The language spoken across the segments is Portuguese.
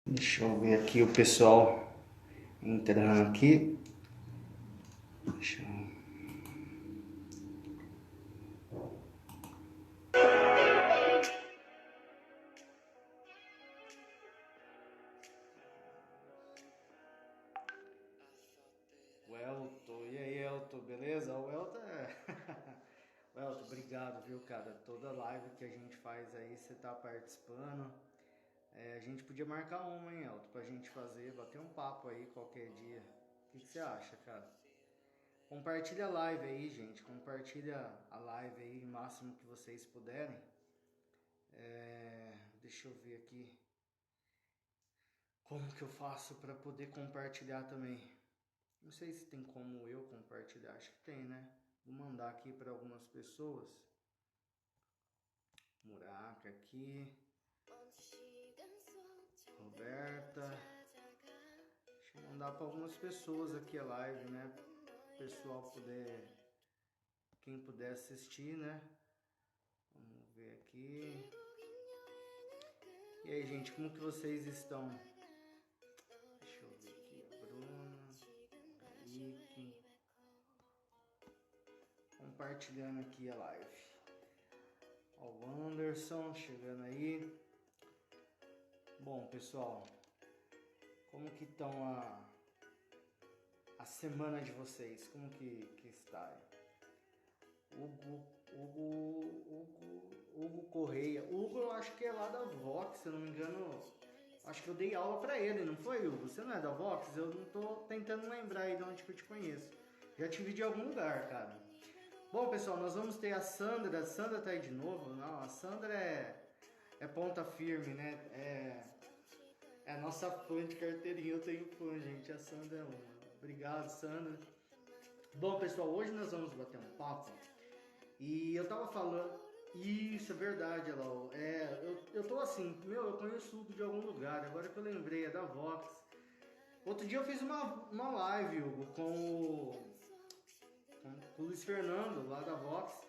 Deixa eu ver aqui o pessoal entrando aqui. Deixa eu... O Elton, e aí Elton, beleza? O Elton O Elton, obrigado, viu, cara? Toda live que a gente faz aí, você tá participando. A gente podia marcar uma, hein, Elton, pra gente fazer, bater um papo aí qualquer dia. O que você acha, cara? Compartilha a live aí, gente. Compartilha a live aí o máximo que vocês puderem. Deixa eu ver aqui como que eu faço para poder compartilhar também. Não sei se tem como eu compartilhar, acho que tem, né? Vou mandar aqui para algumas pessoas. Muraca aqui. Roberta. Deixa eu mandar para algumas pessoas aqui a live, né? O pessoal puder, quem puder assistir, né? Vamos ver aqui. E aí, gente, como que vocês estão? Deixa eu ver aqui, a Bruna, Kaique. Compartilhando aqui a live. Ó, o Anderson chegando aí. Bom, pessoal, como que estão a semana de vocês? Como que está? Hugo Correia. Hugo eu acho que é lá da Vox, se eu não me engano. Acho que eu dei aula pra ele, não foi, Hugo? Você não é da Vox? Eu não tô tentando lembrar aí de onde que eu te conheço. Já te vi de algum lugar, cara. Bom, pessoal, nós vamos ter a Sandra. A Sandra tá aí de novo? Não, a Sandra é ponta firme, né? É a nossa fã de carteirinha. Eu tenho fã, gente. A Sandra é uma. Obrigado, Sandra. Bom, pessoal, hoje nós vamos bater um papo. E eu tava falando. Isso, é verdade, Elau. Eu tô assim, eu conheço o Hugo de algum lugar. Agora que eu lembrei, é da Vox. Outro dia eu fiz uma live, Hugo, com o Luiz Fernando, lá da Vox.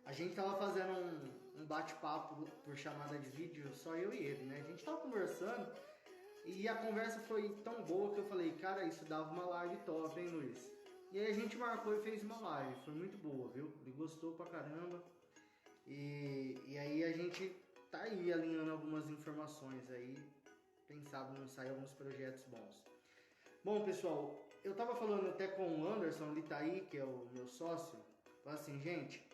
A gente tava fazendo um bate-papo por chamada de vídeo, só eu e ele, né? A gente tava conversando e a conversa foi tão boa que eu falei, cara, isso dava uma live top, hein, Luiz? E aí a gente marcou e fez uma live, foi muito boa, viu? Ele gostou pra caramba. E aí a gente tá aí alinhando algumas informações aí, quem sabe não sair alguns projetos bons. Bom, pessoal, eu tava falando até com o Anderson, ele tá aí, que é o meu sócio, falou assim, gente,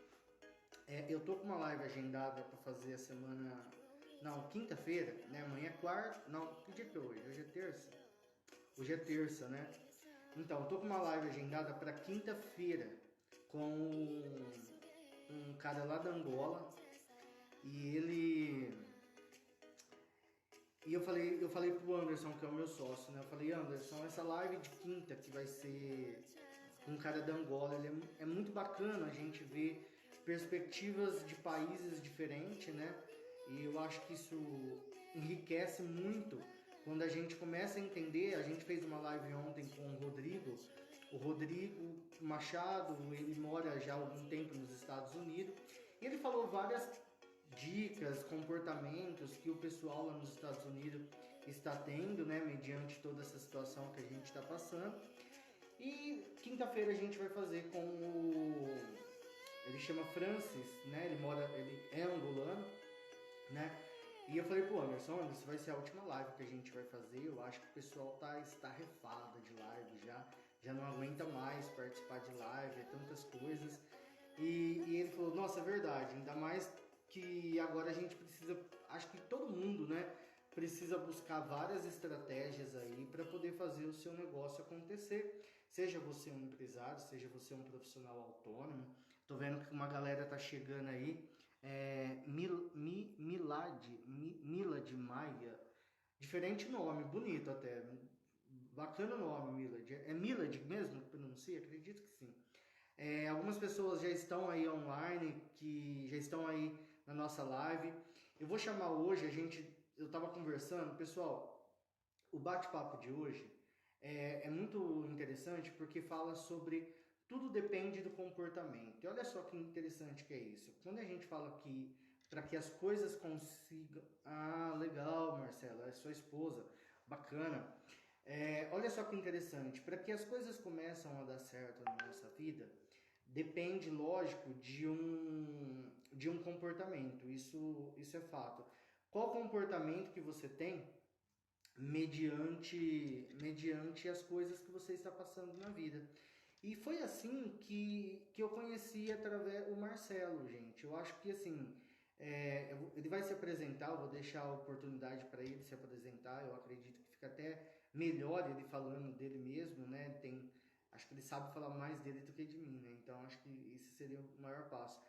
eu tô com uma live agendada pra fazer a semana, não, quinta-feira, né, amanhã é quarta, não, que dia que é hoje? Hoje é terça? Hoje é terça, né? Então, eu tô com uma live agendada pra quinta-feira com um cara lá da Angola e ele... E eu falei pro Anderson, que é o meu sócio, né? Eu falei, Anderson, essa live de quinta que vai ser com um cara da Angola, ele é muito bacana a gente ver perspectivas de países diferentes, né? E eu acho que isso enriquece muito quando a gente começa a entender. A gente fez uma live ontem com o Rodrigo Machado, ele mora já há algum tempo nos Estados Unidos, e ele falou várias dicas, comportamentos que o pessoal lá nos Estados Unidos está tendo, né, mediante toda essa situação que a gente está passando. E quinta-feira a gente vai fazer com ele chama Francis, né, ele é angolano, né, e eu falei pro Anderson, isso vai ser a última live que a gente vai fazer, eu acho que o pessoal tá estarrefado de live já não aguenta mais participar de live, é tantas coisas. E ele falou, nossa, é verdade, ainda mais que agora a gente precisa, acho que todo mundo, né, precisa buscar várias estratégias aí para poder fazer o seu negócio acontecer. Seja você um empresário, seja você um profissional autônomo. Tô vendo que uma galera tá chegando aí. Milad Maia. Diferente nome, bonito até. Bacana o nome, Milad. É Milad mesmo que pronuncia? Acredito que sim. Algumas pessoas já estão aí online, que já estão aí na nossa live. Eu vou chamar hoje, eu estava conversando, pessoal, o bate-papo de hoje é muito interessante porque fala sobre tudo depende do comportamento. E olha só que interessante que é isso. Quando a gente fala que para que as coisas consigam... Ah, legal, Marcela, é sua esposa. Bacana. Olha só que interessante, para que as coisas começam a dar certo na nossa vida, depende, lógico, de um comportamento, isso é fato. Qual comportamento que você tem mediante as coisas que você está passando na vida? E foi assim que eu conheci através o Marcelo, gente. Eu acho que assim, ele vai se apresentar, eu vou deixar a oportunidade para ele se apresentar. Eu acredito que fica até melhor ele falando dele mesmo, né? Acho que ele sabe falar mais dele do que de mim, né? Então acho que esse seria o maior passo.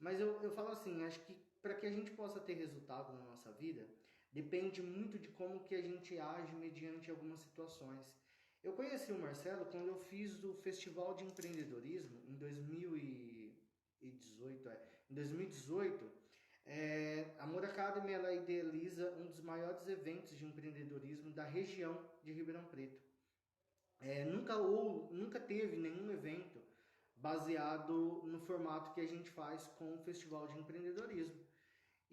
Mas eu falo assim, acho que para que a gente possa ter resultado na nossa vida, depende muito de como que a gente age mediante algumas situações. Eu conheci o Marcelo quando eu fiz o Festival de Empreendedorismo em 2018. Em 2018, a Moura Academy ela idealiza um dos maiores eventos de empreendedorismo da região de Ribeirão Preto. Nunca teve nenhum evento baseado no formato que a gente faz com o Festival de Empreendedorismo.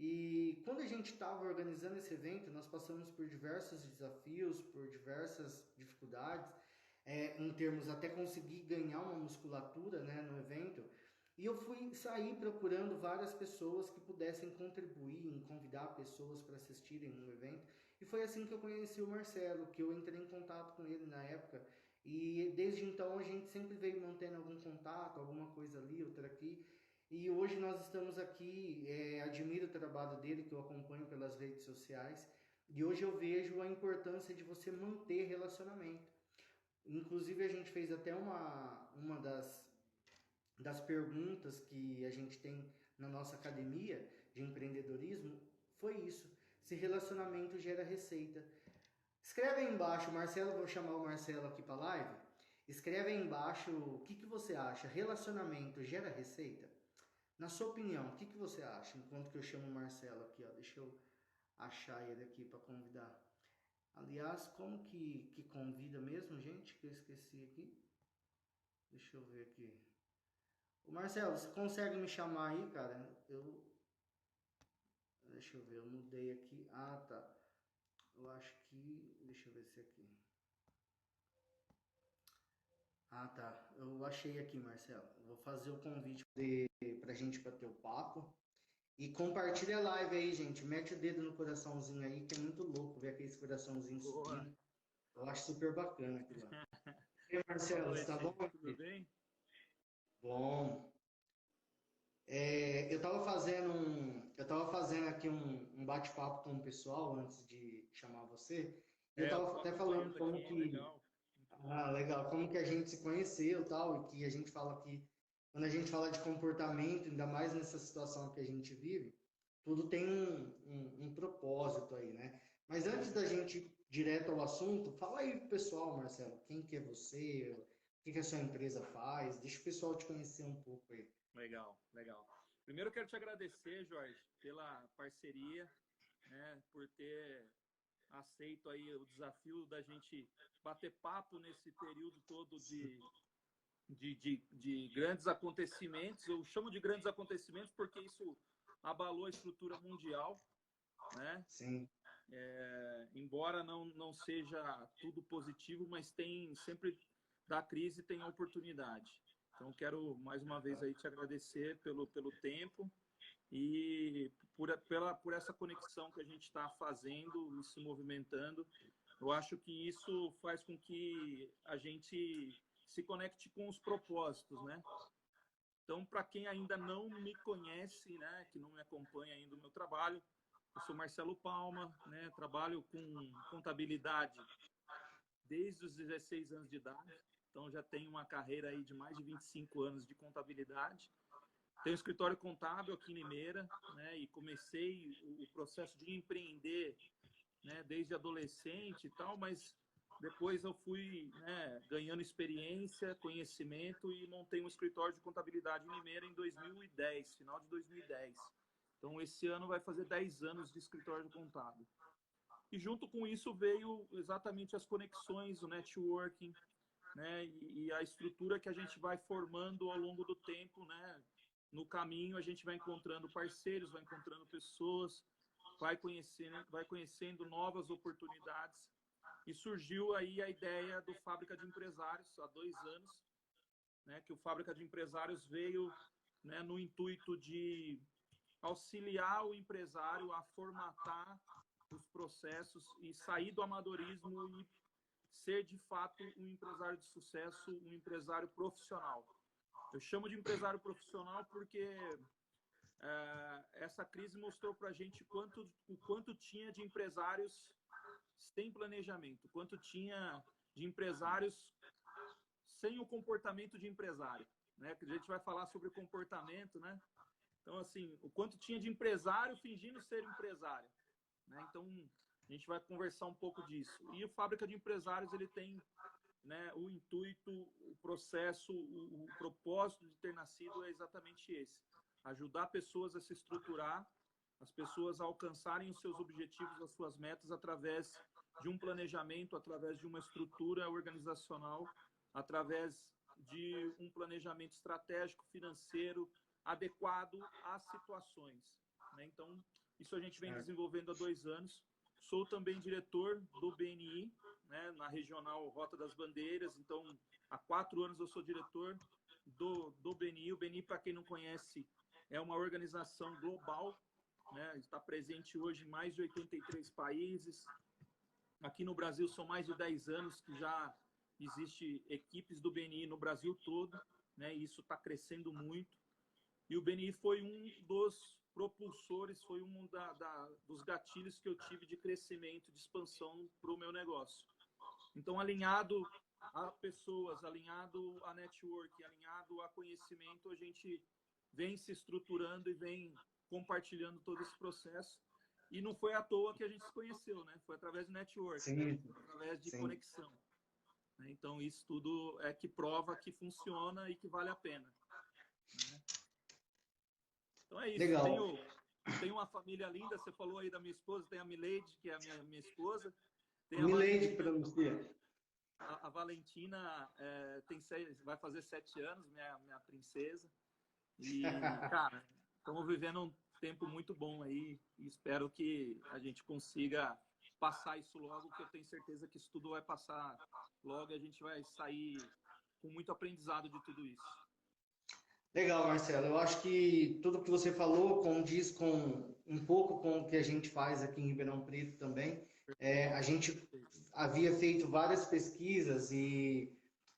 E quando a gente estava organizando esse evento, nós passamos por diversos desafios, por diversas dificuldades, em termos até conseguir ganhar uma musculatura, né, no evento. E eu fui sair procurando várias pessoas que pudessem contribuir em convidar pessoas para assistirem no evento. E foi assim que eu conheci o Marcelo, que eu entrei em contato com ele na época. E desde então a gente sempre veio mantendo algum contato, alguma coisa ali, outra aqui. E hoje nós estamos aqui, admiro o trabalho dele, que eu acompanho pelas redes sociais. E hoje eu vejo a importância de você manter relacionamento. Inclusive a gente fez até uma das perguntas que a gente tem na nossa academia de empreendedorismo, foi isso. Se relacionamento gera receita. Escreve aí embaixo, Marcelo, vou chamar o Marcelo aqui para live. Escreve aí embaixo o que você acha. Relacionamento gera receita? Na sua opinião, o que você acha? Enquanto que eu chamo o Marcelo aqui, ó, deixa eu achar ele aqui para convidar. Aliás, como que convida mesmo, gente? Que eu esqueci aqui. Deixa eu ver aqui. O Marcelo, você consegue me chamar aí, cara? Deixa eu ver, eu mudei aqui. Ah, tá. Eu acho que, deixa eu ver se é aqui. Ah, tá. Eu achei aqui, Marcelo. Vou fazer o convite pra gente bater o papo. E compartilha a live aí, gente. Mete o dedo no coraçãozinho aí, que é muito louco ver aquele coraçãozinho Boa. subindo. Eu acho super bacana aquilo lá. E aí, Boa Marcelo, você tá bom noite, tudo aqui? bem? Bom. Eu tava fazendo aqui um bate-papo com o pessoal antes de chamar você. E eu Eu tava tô até falando acompanhando como aqui, que, legal, muito bom. legal, como que a gente se conheceu e tal, e que a gente fala que, quando a gente fala de comportamento, ainda mais nessa situação que a gente vive, tudo tem um propósito aí, né? Mas antes Sim, da gente ir direto ao assunto, fala aí pro pessoal, Marcelo, quem que é você, o que que a sua empresa faz, deixa o pessoal te conhecer um pouco aí. legal, legal. Primeiro eu quero te agradecer, Jorge, pela parceria, né, por ter aceito aí o desafio da gente bater papo nesse período todo de grandes acontecimentos. Eu chamo de grandes acontecimentos porque isso abalou a estrutura mundial, né? Sim. Embora não seja tudo positivo, mas tem sempre da crise tem oportunidade. Então quero mais uma vez aí te agradecer pelo tempo e por essa conexão que a gente está fazendo e se movimentando. Eu acho que isso faz com que a gente se conecte com os propósitos, né? Então, para quem ainda não me conhece, né, que não me acompanha ainda o meu trabalho, eu sou Marcelo Palma, né, trabalho com contabilidade desde os 16 anos de idade, então já tenho uma carreira aí de mais de 25 anos de contabilidade. Tenho um escritório contábil aqui em Limeira, né, e comecei o processo de empreender, né, desde adolescente e tal, mas depois eu fui, né, ganhando experiência, conhecimento e montei um escritório de contabilidade em Limeira em 2010, final de 2010. Então, esse ano vai fazer 10 anos de escritório contábil. E junto com isso veio exatamente as conexões, o networking, né, e a estrutura que a gente vai formando ao longo do tempo, né? No caminho a gente vai encontrando parceiros, vai encontrando pessoas, vai conhecendo novas oportunidades. e surgiu aí a ideia do Fábrica de Empresários, há 2 anos, né, que o Fábrica de Empresários veio, né, no intuito de auxiliar o empresário a formatar os processos e sair do amadorismo e ser, de fato, um empresário de sucesso, um empresário profissional. Eu chamo de empresário profissional porque essa crise mostrou para a gente o quanto tinha de empresários sem planejamento, o quanto tinha de empresários sem o comportamento de empresário, né? Que a gente vai falar sobre comportamento, né? Então, assim, o quanto tinha de empresário fingindo ser empresário, né? Então, a gente vai conversar um pouco disso. E o Fábrica de Empresários, ele tem, né, o intuito, o processo, o propósito de ter nascido é exatamente esse: ajudar pessoas a se estruturar, as pessoas a alcançarem os seus objetivos, as suas metas, através de um planejamento, através de uma estrutura organizacional, através de um planejamento estratégico, financeiro, adequado às situações, né? Então, isso a gente vem desenvolvendo há 2 anos. Sou também diretor do BNI, né, na regional Rota das Bandeiras. Então, há 4 anos eu sou diretor do BNI. O BNI, para quem não conhece, é uma organização global, né? Está presente hoje em mais de 83 países. Aqui no Brasil são mais de 10 anos que já existe equipes do BNI no Brasil todo, né? E isso está crescendo muito. E o BNI foi um dos propulsores, foi um dos gatilhos que eu tive de crescimento, de expansão para o meu negócio. Então, alinhado a pessoas, alinhado a network, alinhado a conhecimento, a gente vem se estruturando e vem compartilhando todo esse processo. E não foi à toa que a gente se conheceu, né? Foi através de network, Sim, através de sim. conexão. Então, isso tudo é que prova que funciona e que vale a pena, né? Então é isso. Legal. Tenho uma família linda. Você falou aí da minha esposa, tem a Mileide, que é a minha esposa. Tem a Mileide, Valentina. pronuncia. A Valentina vai fazer 7 anos, minha princesa. E, cara, estamos vivendo um tempo muito bom aí. E espero que a gente consiga passar isso logo, que eu tenho certeza que isso tudo vai passar logo e a gente vai sair com muito aprendizado de tudo isso. Legal, Marcelo. Eu acho que tudo que você falou condiz com um pouco com o que a gente faz aqui em Ribeirão Preto também. A gente havia feito várias pesquisas e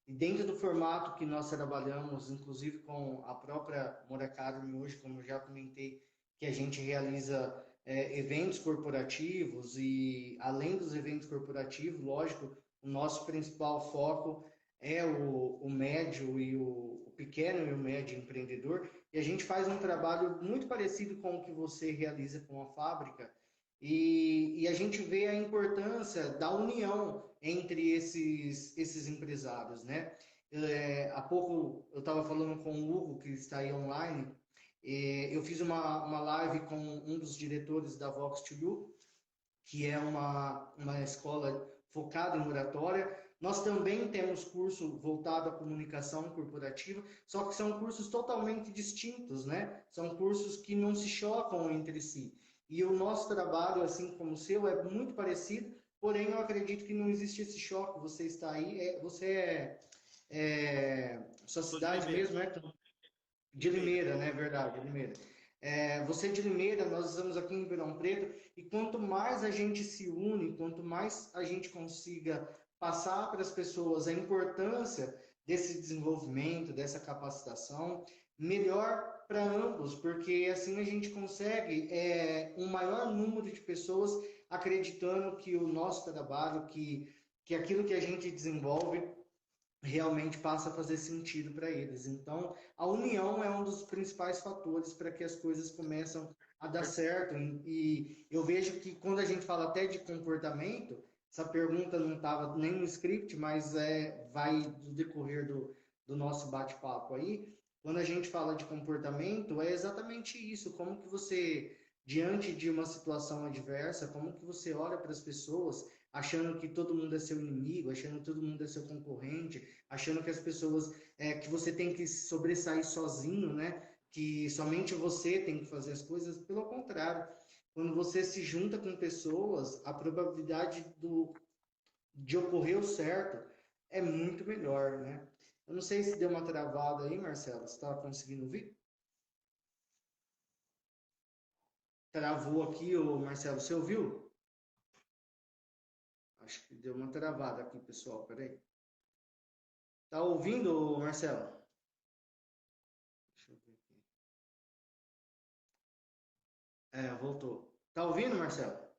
dentro do formato que nós trabalhamos, inclusive com a própria Moracademy hoje, como eu já comentei, que a gente realiza eventos corporativos e além dos eventos corporativos, lógico, o nosso principal foco é o médio e o pequeno e o médio empreendedor, e a gente faz um trabalho muito parecido com o que você realiza com a fábrica, e a gente vê a importância da união entre esses empresários, né? Há pouco eu estava falando com o Hugo, que está aí online, eu fiz uma live com um dos diretores da Vox2U, que é uma escola focada em oratória. Nós também temos curso voltado à comunicação corporativa, só que são cursos totalmente distintos, né? São cursos que não se chocam entre si. E o nosso trabalho, assim como o seu, é muito parecido, porém eu acredito que não existe esse choque. Você está aí, sua cidade mesmo, né? De Limeira, né? Verdade, de Limeira. Você é de Limeira, nós estamos aqui em Ribeirão Preto, e quanto mais a gente se une, quanto mais a gente consiga passar para as pessoas a importância desse desenvolvimento, dessa capacitação, melhor para ambos, porque assim a gente consegue um maior número de pessoas acreditando que o nosso trabalho, que aquilo que a gente desenvolve realmente passa a fazer sentido para eles. Então, a união é um dos principais fatores para que as coisas começam a dar certo. E eu vejo que quando a gente fala até de comportamento, essa pergunta não estava nem no script, mas vai do decorrer do nosso bate-papo aí. Quando a gente fala de comportamento, é exatamente isso. Como que você, diante de uma situação adversa, como que você olha para as pessoas achando que todo mundo é seu inimigo, achando que todo mundo é seu concorrente, achando que as pessoas, que você tem que sobressair sozinho, né? Que somente você tem que fazer as coisas. Pelo contrário, quando você se junta com pessoas, a probabilidade de ocorrer o certo, é muito melhor, né? Eu não sei se deu uma travada aí, Marcelo, você está conseguindo ouvir? Travou aqui, ô Marcelo, você ouviu? Acho que deu uma travada aqui, pessoal, peraí. Tá ouvindo, Marcelo? Deixa eu ver aqui. Voltou. Tá ouvindo, Marcelo?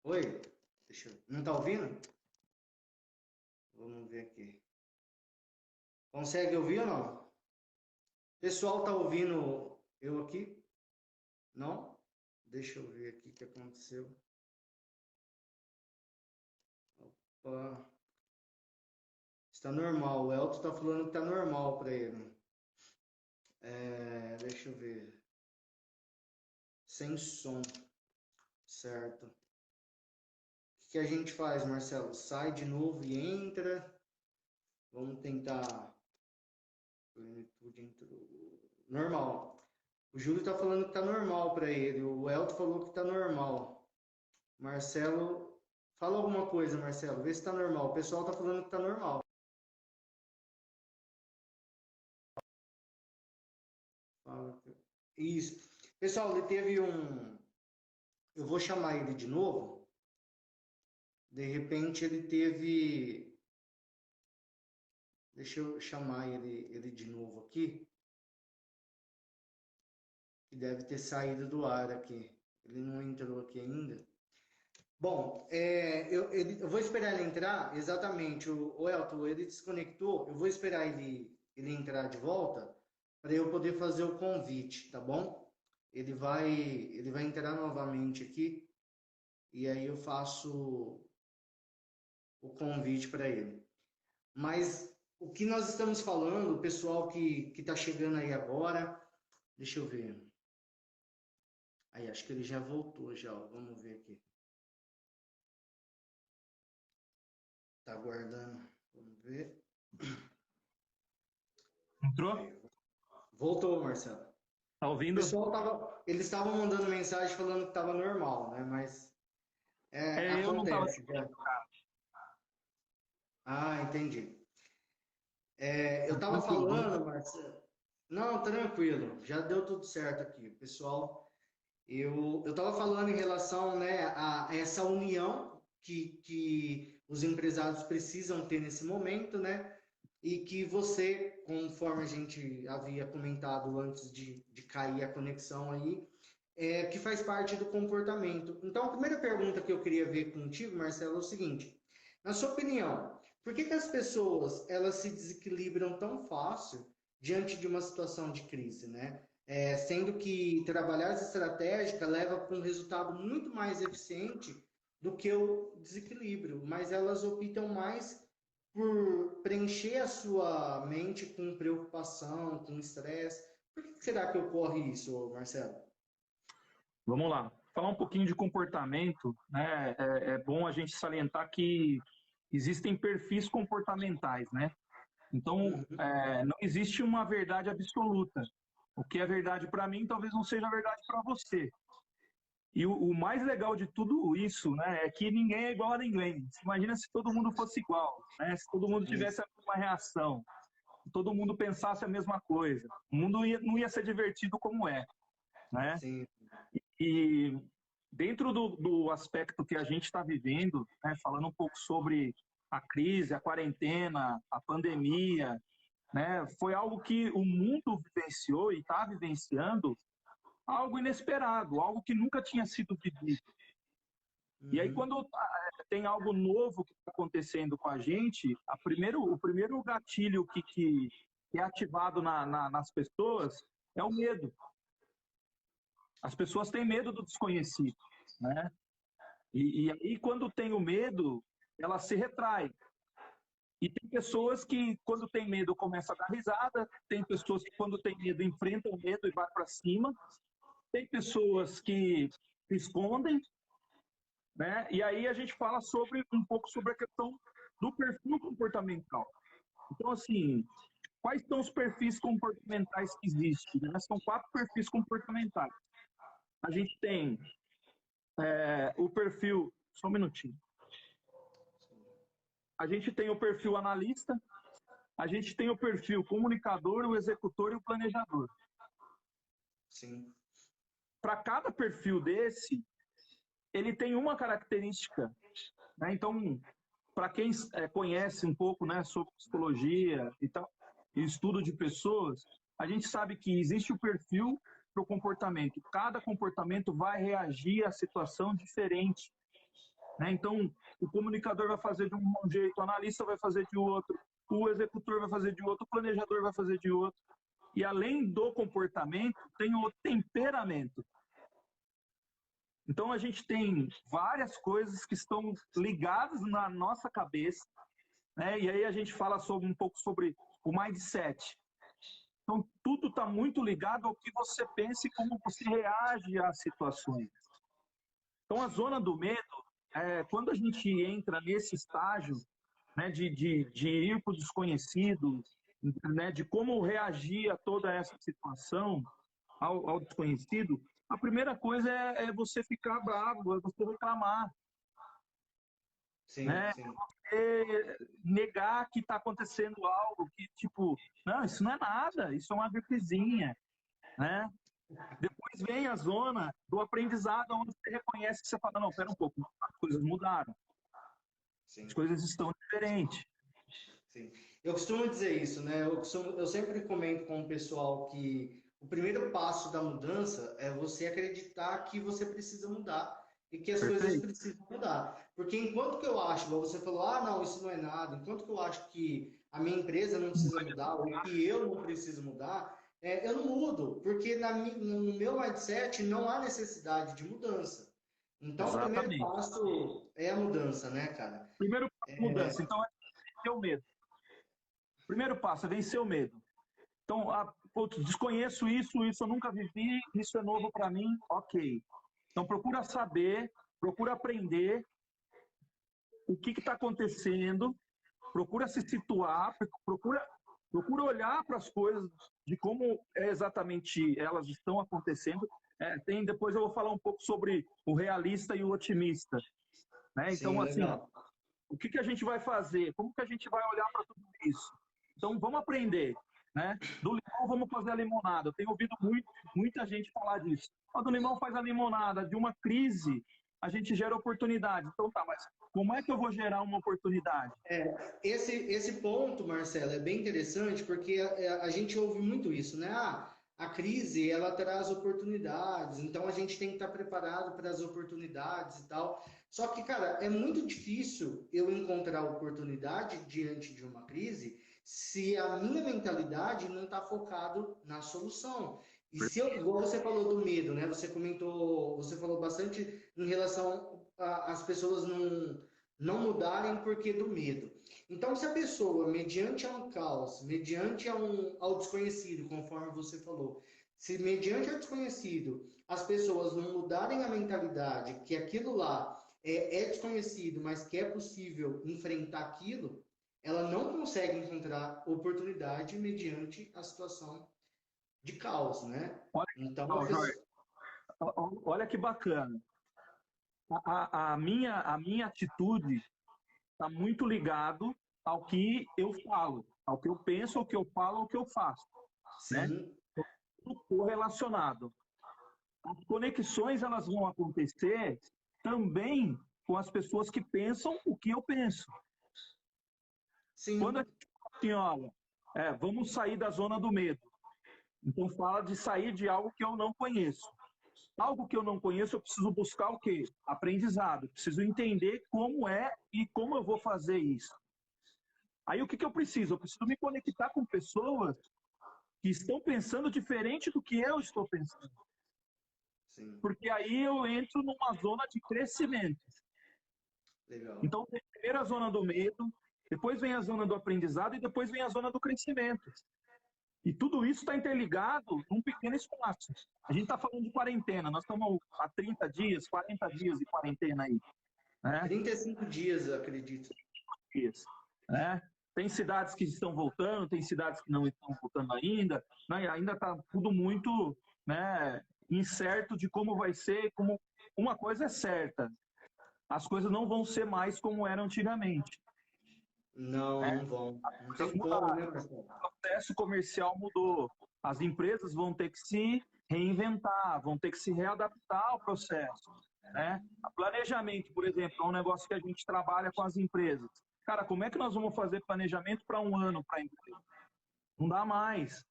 Oi? Deixa eu... Não tá ouvindo? Vamos ver aqui. Consegue ouvir ou não? Pessoal, tá ouvindo eu aqui? Não? Deixa eu ver aqui o que aconteceu. Opa. Está normal. O Elton tá falando que tá normal para ele. Deixa eu ver. Sem som. Certo. O que a gente faz, Marcelo? Sai de novo e entra. Vamos tentar. Plenitude entrou. Normal. O Júlio tá falando que tá normal para ele. O Elton falou que tá normal. Marcelo, fala alguma coisa, Marcelo. Vê se tá normal. O pessoal tá falando que tá normal. Isso. Pessoal, ele teve um. Eu vou chamar ele de novo. De repente ele teve. Deixa eu chamar ele de novo aqui. Que deve ter saído do ar aqui. Ele não entrou aqui ainda. Bom, eu vou esperar ele entrar. Exatamente. O Elton, ele desconectou. Eu vou esperar ele entrar de volta para eu poder fazer o convite, tá bom? Ele vai entrar novamente aqui e aí eu faço o convite para ele. Mas o que nós estamos falando, o pessoal que está chegando aí agora, deixa eu ver. Aí, acho que ele já voltou já, ó. Vamos ver aqui. Tá aguardando. Vamos ver. Entrou? Voltou, Marcelo. Tá ouvindo? O pessoal eles estavam mandando mensagem falando que estava normal, né? Mas Eu não tava. acontece. Ah, entendi. Eu estava falando, Marcelo. Não, tranquilo, já deu tudo certo aqui, pessoal. Eu estava falando em relação, né, a essa união que os empresários precisam ter nesse momento, né? E que você, conforme a gente havia comentado antes de cair a conexão aí, que faz parte do comportamento. Então, a primeira pergunta que eu queria ver contigo, Marcelo, é o seguinte: na sua opinião, por que as pessoas elas se desequilibram tão fácil diante de uma situação de crise, né? Sendo que trabalhar essa estratégica leva para um resultado muito mais eficiente do que o desequilíbrio, mas elas optam mais por preencher a sua mente com preocupação, com estresse. Por que será que ocorre isso, Marcelo? Vamos lá. Falar um pouquinho de comportamento, né? É bom a gente salientar que existem perfis comportamentais, né? Então, não existe uma verdade absoluta. O que é verdade para mim talvez não seja verdade para você. E o mais legal de tudo isso, né, é que ninguém é igual a ninguém. Imagina se todo mundo fosse igual, né? Se todo mundo tivesse a mesma reação, se todo mundo pensasse a mesma coisa. O mundo não ia ser divertido como é, né? Sim. E dentro do aspecto que a gente está vivendo, né, falando um pouco sobre a crise, a quarentena, a pandemia, né, foi algo que o mundo vivenciou e está vivenciando, algo inesperado, algo que nunca tinha sido vivido. E aí, quando tem algo novo que está acontecendo com a gente, o primeiro gatilho que é ativado nas pessoas é o medo. As pessoas têm medo do desconhecido, né? E aí, quando tem o medo, ela se retrai. E tem pessoas que, quando tem medo, começam a dar risada. Tem pessoas que, quando tem medo, enfrentam o medo e vai para cima. Tem pessoas que se escondem, né? E aí a gente fala um pouco sobre a questão do perfil comportamental. Então, assim, quais são os perfis comportamentais que existem? Né? São 4 perfis comportamentais. A gente tem o perfil... Só um minutinho. a gente tem o perfil analista, a gente tem o perfil comunicador, o executor e o planejador. Sim. Para cada perfil desse, ele tem uma característica, né? Então, para quem conhece um pouco, né, sobre psicologia e tal, e estudo de pessoas, a gente sabe que existe o perfil para o comportamento. Cada comportamento vai reagir à situação diferente, né? Então, o comunicador vai fazer de um jeito, o analista vai fazer de outro, o executor vai fazer de outro, o planejador vai fazer de outro. E além do comportamento, tem o temperamento. Então, a gente tem várias coisas que estão ligadas na nossa cabeça, né? E aí a gente fala um pouco sobre o mindset. Então, tudo está muito ligado ao que você pensa e como você reage às situações. Então, a zona do medo, quando a gente entra nesse estágio, né, de ir para o desconhecido, né, de como reagir a toda essa situação, ao desconhecido, a primeira coisa é você ficar bravo, é você reclamar. Sim, Né? sim. É negar que está acontecendo algo, que tipo, não, isso não é nada, isso é uma gripezinha, né? Depois vem a zona do aprendizado, onde você reconhece que você fala, não, pera um pouco, as coisas mudaram, Sim. as coisas estão diferentes. Sim. Eu costumo dizer isso, né? Eu sempre comento com o pessoal que o primeiro passo da mudança é você acreditar que você precisa mudar e que as coisas Perfeito? precisam mudar. Porque enquanto que eu acho, igual você falou, ah, não, isso não é nada, enquanto que eu acho que a minha empresa não precisa mudar ou que eu não preciso mudar, eu não mudo, porque no meu mindset não há necessidade de mudança. Então, o primeiro Exatamente. passo é a mudança, né, cara? Primeiro passo, mudança. Então, é vencer o medo. Primeiro passo é vencer o medo. Então, putz, desconheço isso eu nunca vivi, isso é novo para mim, ok. Então, procura saber, procura aprender o que está acontecendo, procura se situar, procura olhar para as coisas de como exatamente elas estão acontecendo. Depois eu vou falar um pouco sobre o realista e o otimista. Né? Então, Sim, assim, legal. o que a gente vai fazer? Como que a gente vai olhar para tudo isso? Então, vamos aprender. Né? Do limão, vamos fazer a limonada. Eu tenho ouvido muita gente falar disso. Do limão faz a limonada. De uma crise, a gente gera oportunidade. Então, tá, mas como é que eu vou gerar uma oportunidade? Esse ponto, Marcelo, é bem interessante porque a gente ouve muito isso, né? Ah, a crise, ela traz oportunidades, então a gente tem que estar preparado para as oportunidades e tal. Só que, cara, é muito difícil eu encontrar oportunidade diante de uma crise se a minha mentalidade não está focado na solução. E se eu, igual você falou do medo, né? Você falou bastante em relação às pessoas não mudarem porque do medo. Então, se a pessoa, mediante a um caos, mediante ao desconhecido, conforme você falou, se mediante ao desconhecido as pessoas não mudarem a mentalidade que aquilo lá é desconhecido, mas que é possível enfrentar aquilo, ela não consegue encontrar oportunidade mediante a situação de caos, né? Olha, Então, Jorge, olha que bacana. A minha atitude está muito ligado ao que eu falo, ao que eu penso, ao que eu falo, ao que eu faço, né? sim, Tudo correlacionado. As conexões elas vão acontecer também com as pessoas que pensam o que eu penso. Quando a sim, gente fala assim, olha, vamos sair da zona do medo. Então fala de sair de algo que eu não conheço. Algo que eu não conheço, eu preciso buscar o quê? Aprendizado. Preciso entender como é e como eu vou fazer isso. Aí o que eu preciso? Eu preciso me conectar com pessoas que estão pensando diferente do que eu estou pensando. sim, Porque aí eu entro numa zona de crescimento. legal. Então tem primeiro a zona do medo, depois vem a zona do aprendizado e depois vem a zona do crescimento. E tudo isso está interligado num pequeno espaço. A gente está falando de quarentena, nós estamos há 30 dias, 40 dias de quarentena aí. Né? 35 dias, eu acredito. Dias, né? Tem cidades que estão voltando, tem cidades que não estão voltando ainda, né? Ainda está tudo muito, né, incerto de como vai ser. Uma coisa é certa, as coisas não vão ser mais como eram antigamente. Não, né? não vão. As Não coisas tem como, mudaram, né, Marcelo? o processo comercial mudou, as empresas vão ter que se reinventar, vão ter que se readaptar ao processo, né? O planejamento, por exemplo, é um negócio que a gente trabalha com as empresas. Cara, como é que nós vamos fazer planejamento para um ano para a empresa? Não dá mais.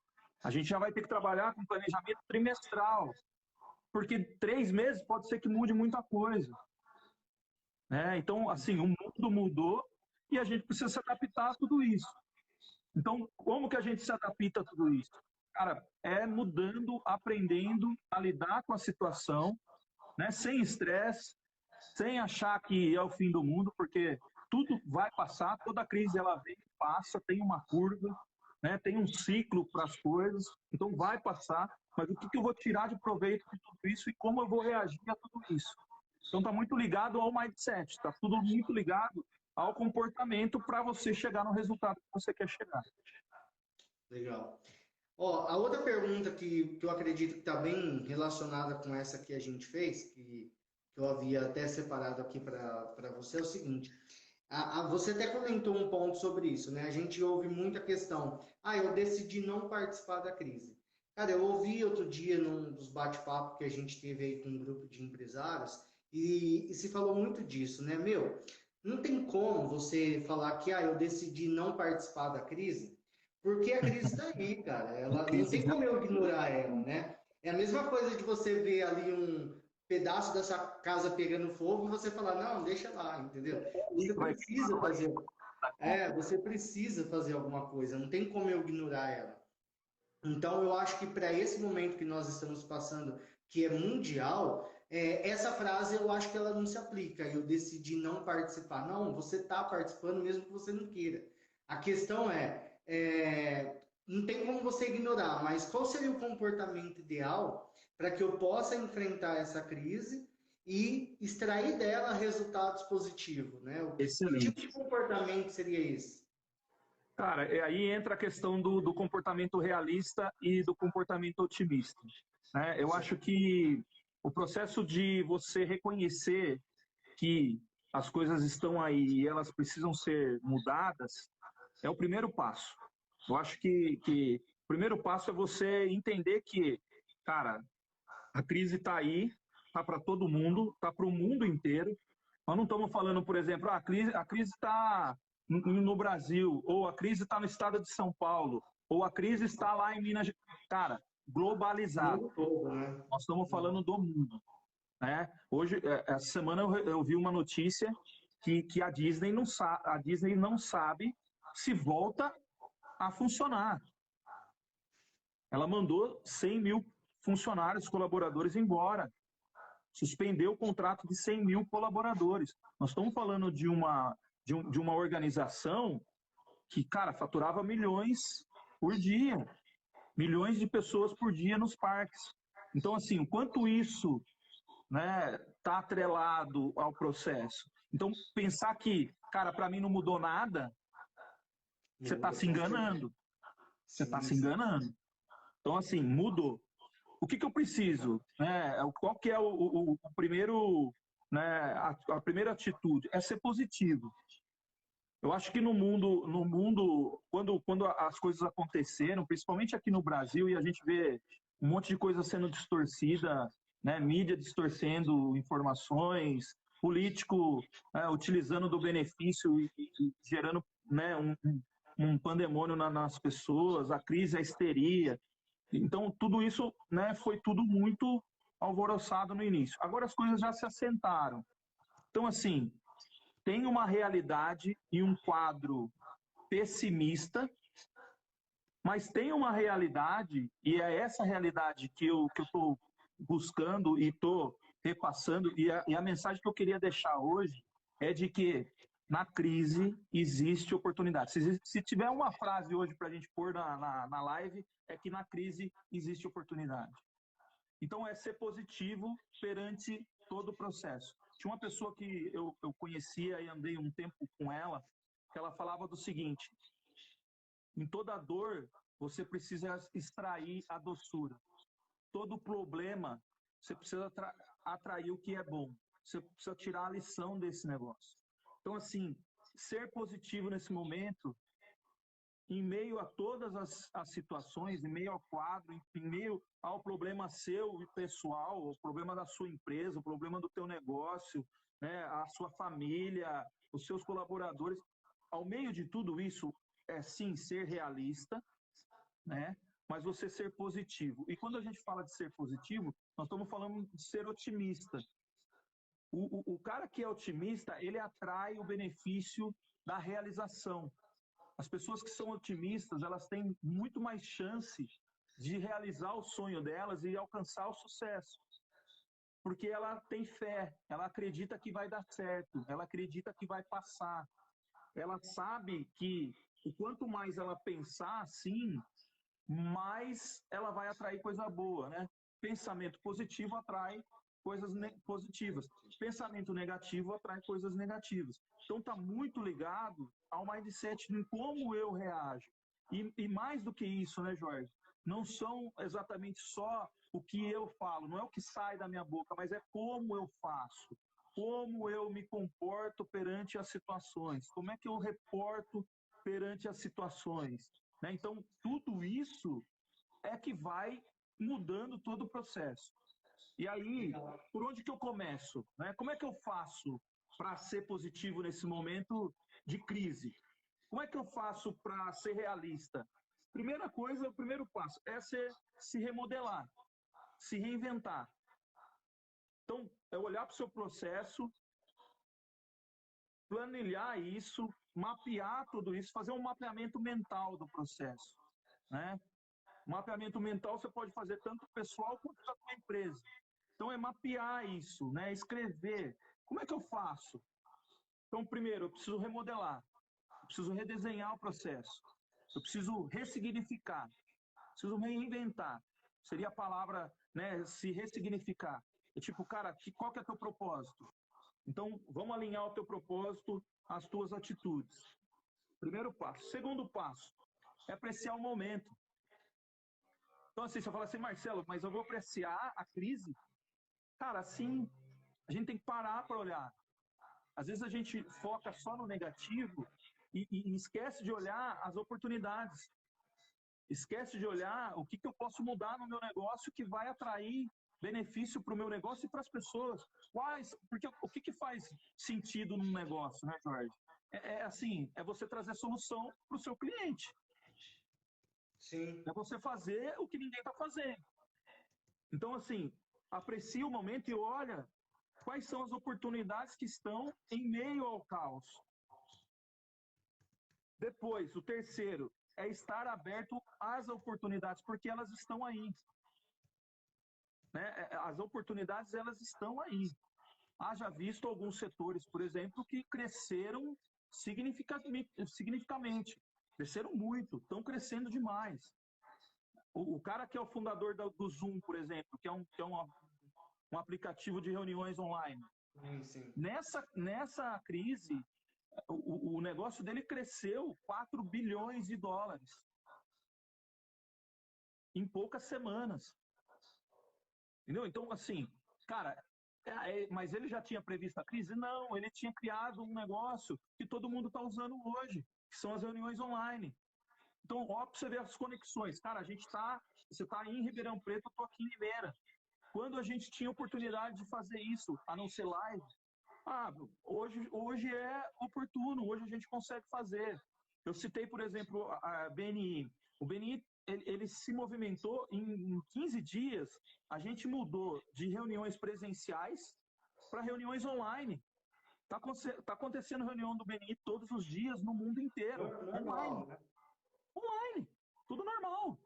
A gente já vai ter que trabalhar com planejamento trimestral, porque 3 meses pode ser que mude muita coisa, né? Então, assim, o mundo mudou e a gente precisa se adaptar a tudo isso. Então, como que a gente se adapta a tudo isso? Cara, é mudando, aprendendo a lidar com a situação, né? Sem estresse, sem achar que é o fim do mundo, porque tudo vai passar, toda crise ela vem, passa, tem uma curva, né? Tem um ciclo para as coisas, então vai passar, mas o que, que eu vou tirar de proveito de tudo isso e como eu vou reagir a tudo isso? Então está muito ligado ao mindset, está tudo muito ligado ao comportamento para você chegar no resultado que você quer chegar. Legal. Ó, a outra pergunta que eu acredito que está bem relacionada com essa que a gente fez, que eu havia até separado aqui para você, é o seguinte. Você até comentou um ponto sobre isso, né? A gente ouve muita questão. Ah, eu decidi não participar da crise. Cara, eu ouvi outro dia num dos bate-papos que a gente teve aí com um grupo de empresários e se falou muito disso, né? Meu, não tem como você falar que eu decidi não participar da crise, porque a crise está aí, cara. Ela não Crise tem já como eu ignorar ela, né? É a mesma coisa de você ver ali um pedaço dessa casa pegando fogo e você falar, não, deixa lá, entendeu? Você vai precisa fazer, você precisa fazer alguma coisa, não tem como eu ignorar ela. Então, eu acho que para esse momento que nós estamos passando, que é mundial, essa frase eu acho que ela não se aplica. Eu decidi não participar. Não, você está participando mesmo que você não queira. A questão não tem como você ignorar, mas qual seria o comportamento ideal para que eu possa enfrentar essa crise e extrair dela resultados positivos, né? Que tipo de excelente. comportamento seria esse? Cara, aí entra a questão do comportamento realista e do comportamento otimista, né? Eu acho que o processo de você reconhecer que as coisas estão aí e elas precisam ser mudadas é o primeiro passo. Eu acho que o primeiro passo é você entender que, cara, a crise está aí, está para todo mundo, está para o mundo inteiro. Nós não estamos falando, por exemplo, a crise está no Brasil, ou a crise está no estado de São Paulo, ou a crise está lá em Minas Gerais. Cara, O globalizado. mundo todo, né? Nós estamos falando do mundo, né? Hoje, essa semana eu vi uma notícia que a Disney não sabe se volta a funcionar. Ela mandou 100 mil funcionários, colaboradores embora. Suspendeu o contrato de 100 mil colaboradores. Nós estamos falando de uma organização que, cara, faturava milhões por dia. Milhões de pessoas por dia nos parques. Então, assim, o quanto isso, né, está atrelado ao processo. Então, pensar que, cara, para mim não mudou nada, você está Muda, se com certeza. enganando. Você está Sim, se sim. enganando. Então, assim, mudou. O que eu preciso? Né? Qual que é o primeiro, né, a primeira atitude? É ser positivo. Eu acho que no mundo quando as coisas aconteceram, principalmente aqui no Brasil, e a gente vê um monte de coisa sendo distorcida, né, mídia distorcendo informações, político, utilizando do benefício e gerando, né, um pandemônio nas pessoas, a crise, a histeria. Então, tudo isso, né, foi tudo muito alvoroçado no início. Agora as coisas já se assentaram. Então, assim, tem uma realidade e um quadro pessimista, mas tem uma realidade, e é essa realidade que eu estou buscando e estou repassando, e a mensagem que eu queria deixar hoje é de que na crise existe oportunidade. Se tiver uma frase hoje para a gente pôr na live, é que na crise existe oportunidade. Então, é ser positivo perante todo o processo. Tinha uma pessoa que eu conhecia e andei um tempo com ela, que ela falava do seguinte: em toda dor, você precisa extrair a doçura. Todo problema, você precisa atrair o que é bom. Você precisa tirar a lição desse negócio. Então, assim, ser positivo nesse momento, em meio a todas as situações, em meio ao quadro, em meio ao problema seu e pessoal, o problema da sua empresa, o problema do teu negócio, né, a sua família, os seus colaboradores. Ao meio de tudo isso, é sim ser realista, né, mas você ser positivo. E quando a gente fala de ser positivo, nós estamos falando de ser otimista. O cara que é otimista, ele atrai o benefício da realização. As pessoas que são otimistas, elas têm muito mais chance de realizar o sonho delas e alcançar o sucesso. Porque ela tem fé, ela acredita que vai dar certo, ela acredita que vai passar. Ela sabe que o quanto mais ela pensar assim, mais ela vai atrair coisa boa, né? Pensamento positivo atrai coisas positivas. Pensamento negativo atrai coisas negativas. Então está muito ligado ao mindset, em como eu reajo. E mais do que isso, né, Jorge? Não são exatamente só o que eu falo, não é o que sai da minha boca, mas é como eu faço, como eu me comporto perante as situações, como é que eu reporto perante as situações. Né? Então, tudo isso é que vai mudando todo o processo. E aí, por onde que eu começo? Né? Como é que eu faço para ser positivo nesse momento de crise? Como é que eu faço para ser realista? Primeira coisa, o primeiro passo é se remodelar, se reinventar. Então, é olhar para o seu processo, planilhar isso, mapear tudo isso, fazer um mapeamento mental do processo. Né? Mapeamento mental você pode fazer tanto pessoal quanto da sua empresa. Então, é mapear isso, né? Escrever. Como é que eu faço? Então, primeiro, eu preciso remodelar. Eu preciso redesenhar o processo. Eu preciso ressignificar. Preciso reinventar. Seria a palavra, né? Se ressignificar. É tipo, cara, qual que é o teu propósito? Então, vamos alinhar o teu propósito às tuas atitudes. Primeiro passo. Segundo passo, é apreciar o momento. Então, assim, você fala assim, Marcelo, mas eu vou apreciar a crise? Cara, assim, a gente tem que parar para olhar. Às vezes a gente foca só no negativo e esquece de olhar as oportunidades. Esquece de olhar o que eu posso mudar no meu negócio que vai atrair benefício para o meu negócio e para as pessoas. Porque o que faz sentido num negócio, né, Jorge? Assim, é você trazer solução para o seu cliente. Sim. É você fazer o que ninguém está fazendo. Então, assim, aprecia o momento e olha quais são as oportunidades que estão em meio ao caos. Depois, o terceiro é estar aberto às oportunidades, porque elas estão aí. Né? As oportunidades, elas estão aí. Haja visto alguns setores, por exemplo, que cresceram significativamente. Cresceram muito, estão crescendo demais. O cara que é o fundador do Zoom, por exemplo, que é um aplicativo de reuniões online. Sim. Nessa crise, o negócio dele cresceu 4 bilhões de dólares em poucas semanas. Entendeu? Então, assim, cara, mas ele já tinha previsto a crise? Não, ele tinha criado um negócio que todo mundo está usando hoje, que são as reuniões online. Então, ó, para você ver as conexões. Cara, você está em Ribeirão Preto, eu estou aqui em Limeira. Quando a gente tinha oportunidade de fazer isso, a não ser live, hoje é oportuno, hoje a gente consegue fazer. Eu citei, por exemplo, a BNI. O BNI, ele se movimentou em 15 dias, a gente mudou de reuniões presenciais para reuniões online. Está acontecendo reunião do BNI todos os dias no mundo inteiro. Normal, online. Né? Online. Tudo normal.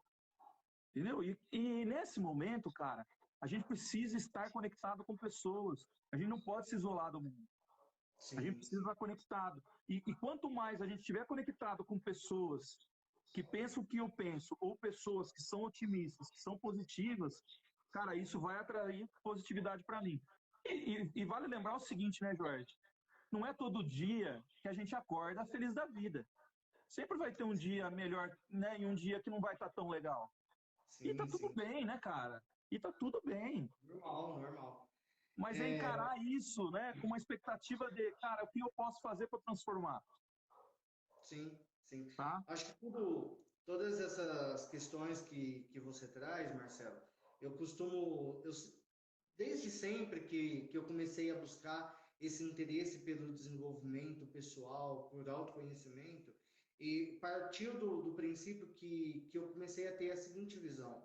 Entendeu? E nesse momento, cara, a gente precisa estar conectado com pessoas. A gente não pode se isolar do mundo. Sim. A gente precisa estar conectado. E quanto mais a gente estiver conectado com pessoas que pensam o que eu penso, ou pessoas que são otimistas, que são positivas, cara, isso vai atrair positividade para mim. E vale lembrar o seguinte, né, Jorge? Não é todo dia que a gente acorda feliz da vida. Sempre vai ter um dia melhor, né, e um dia que não vai estar tão legal. Sim, e tá tudo bem, né, cara? E tá tudo bem. Normal. Mas é encarar isso, né, com uma expectativa de, cara, o que eu posso fazer para transformar? Sim, sim. tá? Acho que todas essas questões que você traz, Marcelo, eu costumo, desde sempre que eu comecei a buscar esse interesse pelo desenvolvimento pessoal, por autoconhecimento, e partiu do princípio que eu comecei a ter a seguinte visão: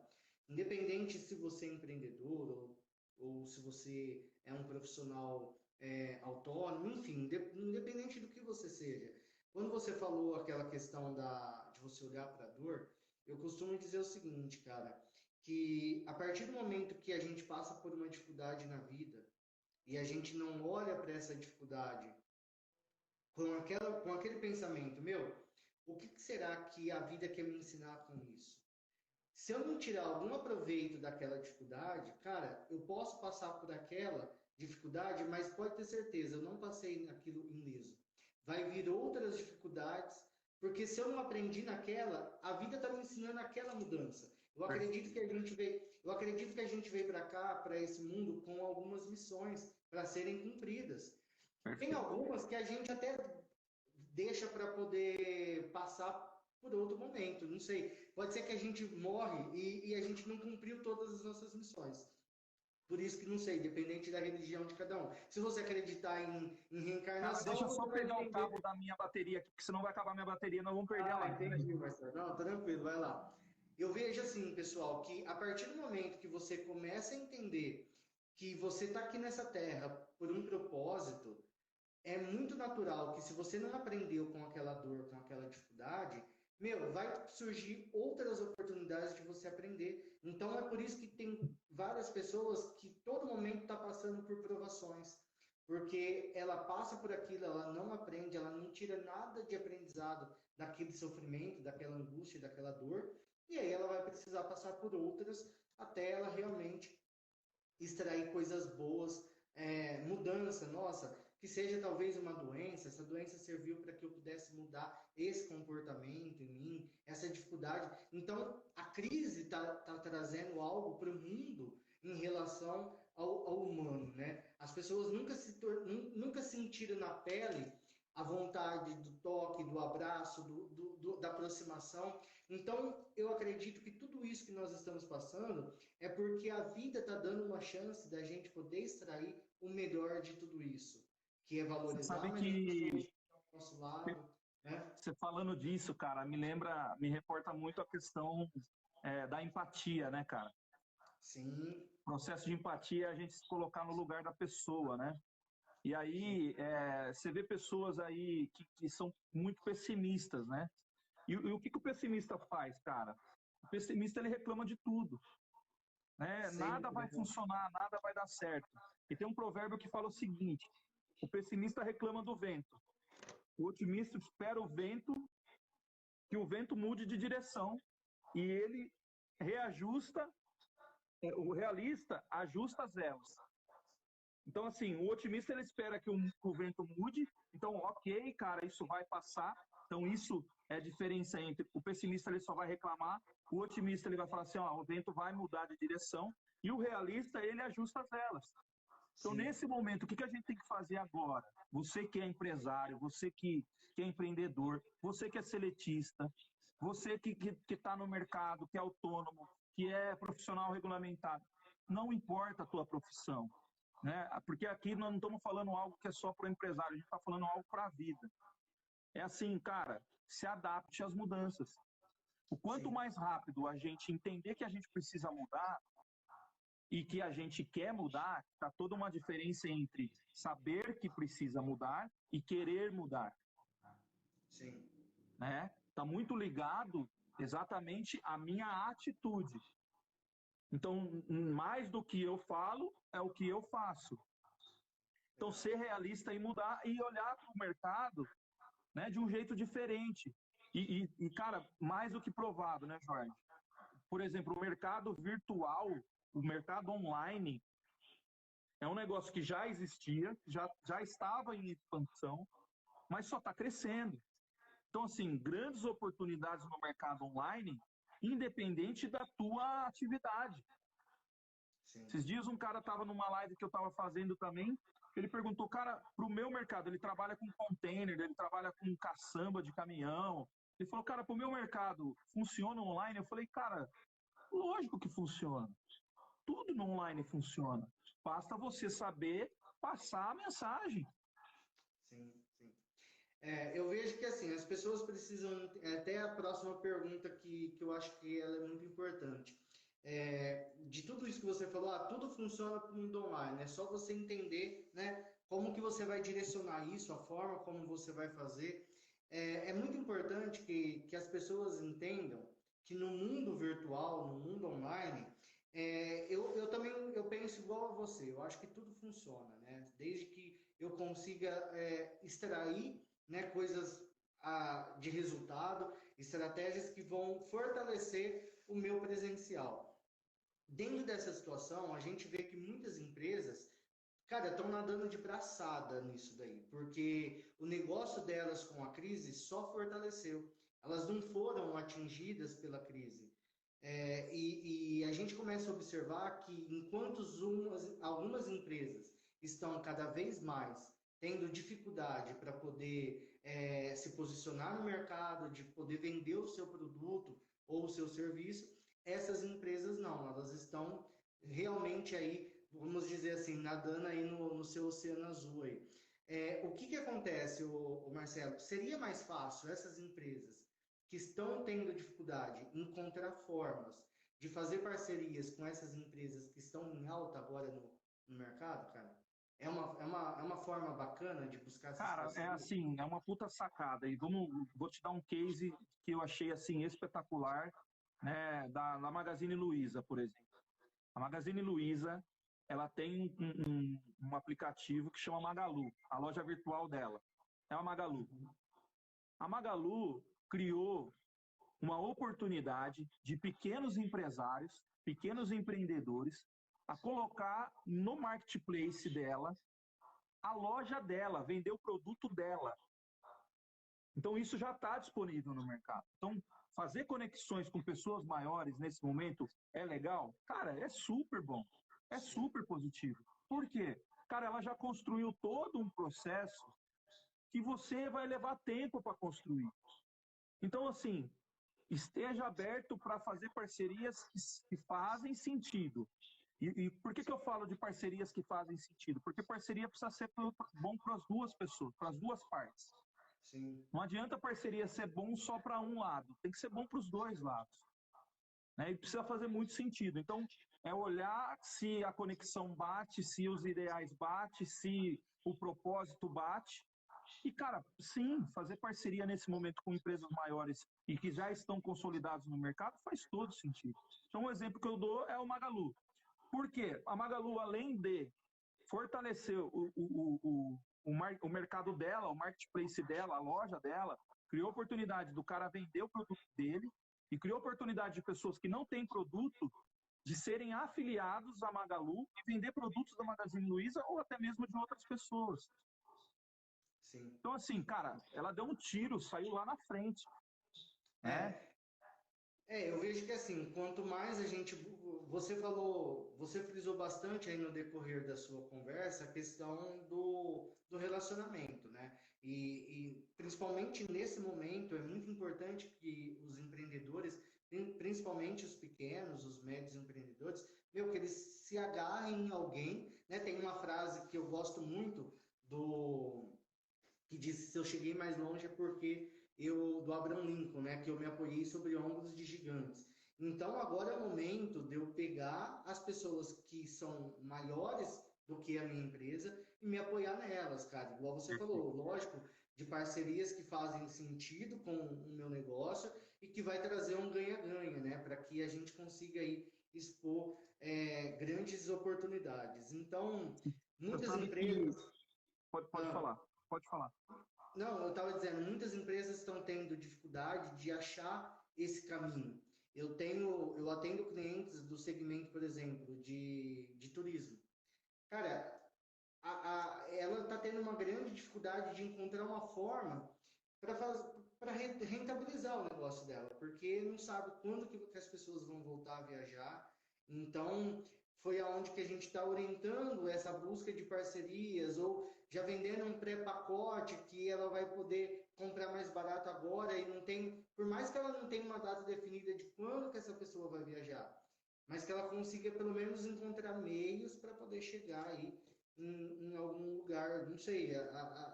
independente se você é empreendedor ou se você é um profissional autônomo, enfim, independente do que você seja, quando você falou aquela questão de você olhar para a dor, eu costumo dizer o seguinte, cara, que a partir do momento que a gente passa por uma dificuldade na vida e a gente não olha para essa dificuldade com aquele pensamento, meu, o que será que a vida quer me ensinar com isso? Se eu não tirar algum proveito daquela dificuldade, cara, eu posso passar por aquela dificuldade, mas pode ter certeza, eu não passei naquilo ileso. Vai vir outras dificuldades, porque se eu não aprendi naquela, a vida está me ensinando aquela mudança. Eu acredito que a gente veio para cá, para esse mundo, com algumas missões para serem cumpridas. Tem Perfeito. algumas que a gente até deixa para poder passar por outro momento, não sei. Pode ser que a gente morre e a gente não cumpriu todas as nossas missões. Por isso que não sei, dependente da religião de cada um. Se você acreditar em Cara, reencarnação, deixa eu só você vai pegar o entender. cabo da minha bateria aqui, porque senão vai acabar minha bateria e nós vamos perder a Ah, live. entendi, Marcelo. Não, tranquilo, vai lá. Eu vejo assim, pessoal, que a partir do momento que você começa a entender que você está aqui nessa terra por um propósito, é muito natural que se você não aprendeu com aquela dor, com aquela dificuldade, meu, vai surgir outras oportunidades de você aprender. Então é por isso que tem várias pessoas que todo momento está passando por provações, porque ela passa por aquilo, ela não aprende, ela não tira nada de aprendizado daquele sofrimento, daquela angústia, daquela dor, e aí ela vai precisar passar por outras até ela realmente extrair coisas boas, mudança, nossa, que seja talvez uma doença, essa doença serviu para que eu pudesse mudar esse comportamento em mim, essa dificuldade. Então, a crise está trazendo algo para o mundo em relação ao humano, né? As pessoas nunca sentiram na pele a vontade do toque, do abraço, da aproximação. Então, eu acredito que tudo isso que nós estamos passando é porque a vida está dando uma chance da gente poder extrair o melhor de tudo isso, que é Você valorizar sabe mais as pessoas que que estão do nosso lado, né? você falando disso, cara, me reporta muito a questão da empatia, né, cara? Sim, O processo de empatia é a gente se colocar no lugar da pessoa, né? E sim, aí, você vê pessoas aí que são muito pessimistas, né? E o que o pessimista faz, cara? O pessimista, ele reclama de tudo, né? Nada sempre, vai né? funcionar, nada vai dar certo. E tem um provérbio que fala o seguinte: o pessimista reclama do vento, o otimista espera o vento, que o vento mude de direção, e ele reajusta, o realista ajusta as velas. Então, assim, o otimista ele espera que o vento mude, então, ok, cara, isso vai passar. Então, isso é a diferença entre o pessimista, ele só vai reclamar, o otimista, ele vai falar assim, ó, o vento vai mudar de direção, e o realista, ele ajusta as velas. Então, Sim, nesse momento, o que a gente tem que fazer agora? Você que é empresário, você que é empreendedor, você que é seletista, você que está no mercado, que é autônomo, que é profissional regulamentado, não importa a tua profissão, né? Porque aqui nós não estamos falando algo que é só para o empresário, a gente está falando algo para a vida. É assim, cara, se adapte às mudanças. O quanto sim, mais rápido a gente entender que a gente precisa mudar e que a gente quer mudar, está toda uma diferença entre saber que precisa mudar e querer mudar, sim, né? Está muito ligado exatamente à minha atitude. Então, mais do que eu falo, é o que eu faço. Então, legal. ser realista e mudar e olhar para o mercado, né, de um jeito diferente. Cara, mais do que provado, né, Jorge? Por exemplo, o mercado virtual, o mercado online, é um negócio que já existia, já estava em expansão, mas só está crescendo. Então, assim, grandes oportunidades no mercado online, independente da tua atividade. Sim, Esses dias um cara estava numa live que eu estava fazendo também, Ele perguntou, cara, para o meu mercado, ele trabalha com container, ele trabalha com caçamba de caminhão. Ele falou, cara, para o meu mercado, funciona online? Eu falei, cara, lógico que funciona. Tudo no online funciona. Basta você saber passar a mensagem. Sim, sim. Eu vejo que assim, as pessoas precisam, até a próxima pergunta que eu acho que ela é muito importante. De tudo isso que você falou, tudo funciona para o mundo online, é só você entender, né, como que você vai direcionar isso, a forma como você vai fazer. É muito importante que as pessoas entendam que no mundo virtual, no mundo online, eu também eu penso igual a você, eu acho que tudo funciona, né, desde que eu consiga extrair, né, coisas de resultado, estratégias que vão fortalecer o meu presencial. Dentro dessa situação, a gente vê que muitas empresas, cara, estão nadando de braçada nisso daí, porque o negócio delas com a crise só fortaleceu. Elas não foram atingidas pela crise. E a gente começa a observar que enquanto algumas empresas estão cada vez mais tendo dificuldade para poder se posicionar no mercado, de poder vender o seu produto ou o seu serviço, essas empresas não, elas estão realmente aí, vamos dizer assim, nadando aí no seu oceano azul aí. O que acontece, o Marcelo? Seria mais fácil essas empresas que estão tendo dificuldade encontrar formas de fazer parcerias com essas empresas que estão em alta agora no mercado, cara? É uma forma bacana de buscar essas Cara, é parcerias? assim, é uma puta sacada. E vou te dar um case que eu achei assim espetacular, né, da Magazine Luiza, por exemplo. A Magazine Luiza, ela tem um aplicativo que chama Magalu, a loja virtual dela. É a Magalu. A Magalu criou uma oportunidade de pequenos empresários, pequenos empreendedores, a colocar no marketplace dela a loja dela, vender o produto dela. Então, isso já está disponível no mercado. Então, fazer conexões com pessoas maiores nesse momento é legal? Cara, é super bom. É super positivo. Por quê? Cara, ela já construiu todo um processo que você vai levar tempo para construir. Então, assim, esteja aberto para fazer parcerias que fazem sentido. E por que eu falo de parcerias que fazem sentido? Porque parceria precisa ser bom para as duas pessoas, para as duas partes. Sim. Não adianta a parceria ser bom só para um lado, tem que ser bom para os dois lados. Né? E precisa fazer muito sentido. Então, é olhar se a conexão bate, se os ideais batem, se o propósito bate. E, cara, sim, fazer parceria nesse momento com empresas maiores e que já estão consolidadas no mercado faz todo sentido. Então, um exemplo que eu dou é o Magalu. Por quê? A Magalu, além de fortalecer o mercado dela, o marketplace dela, a loja dela, criou oportunidade do cara vender o produto dele e criou oportunidade de pessoas que não têm produto de serem afiliados à Magalu e vender produtos da Magazine Luiza ou até mesmo de outras pessoas. Sim. Então, assim, cara, ela deu um tiro, saiu lá na frente. Né? Eu vejo que assim, quanto mais a gente. Você frisou bastante aí no decorrer da sua conversa a questão do relacionamento, né? E principalmente nesse momento é muito importante que os empreendedores, principalmente os pequenos, os médios empreendedores, que eles se agarrem em alguém, né? Tem uma frase que eu gosto muito que diz: se eu cheguei mais longe é porque do Abraham Lincoln, né, que eu me apoiei sobre ombros de gigantes. Então agora é o momento de eu pegar as pessoas que são maiores do que a minha empresa e me apoiar nelas, cara. Igual você falou, lógico, de parcerias que fazem sentido com o meu negócio e que vai trazer um ganha-ganha, né, para que a gente consiga aí expor grandes oportunidades. Então, Você muitas sabe que. empresas. Pode Ah, falar, pode falar. não, eu estava dizendo, muitas empresas estão tendo dificuldade de achar esse caminho. Eu atendo clientes do segmento, por exemplo, de turismo. Cara, ela está tendo uma grande dificuldade de encontrar uma forma para rentabilizar o negócio dela, porque não sabe quando que as pessoas vão voltar a viajar. Então, foi aonde que a gente está orientando essa busca de parcerias ou já vendendo um pré-pacote que ela vai poder comprar mais barato agora e não tem, por mais que ela não tenha uma data definida de quando que essa pessoa vai viajar, mas que ela consiga pelo menos encontrar meios para poder chegar aí em algum lugar, não sei,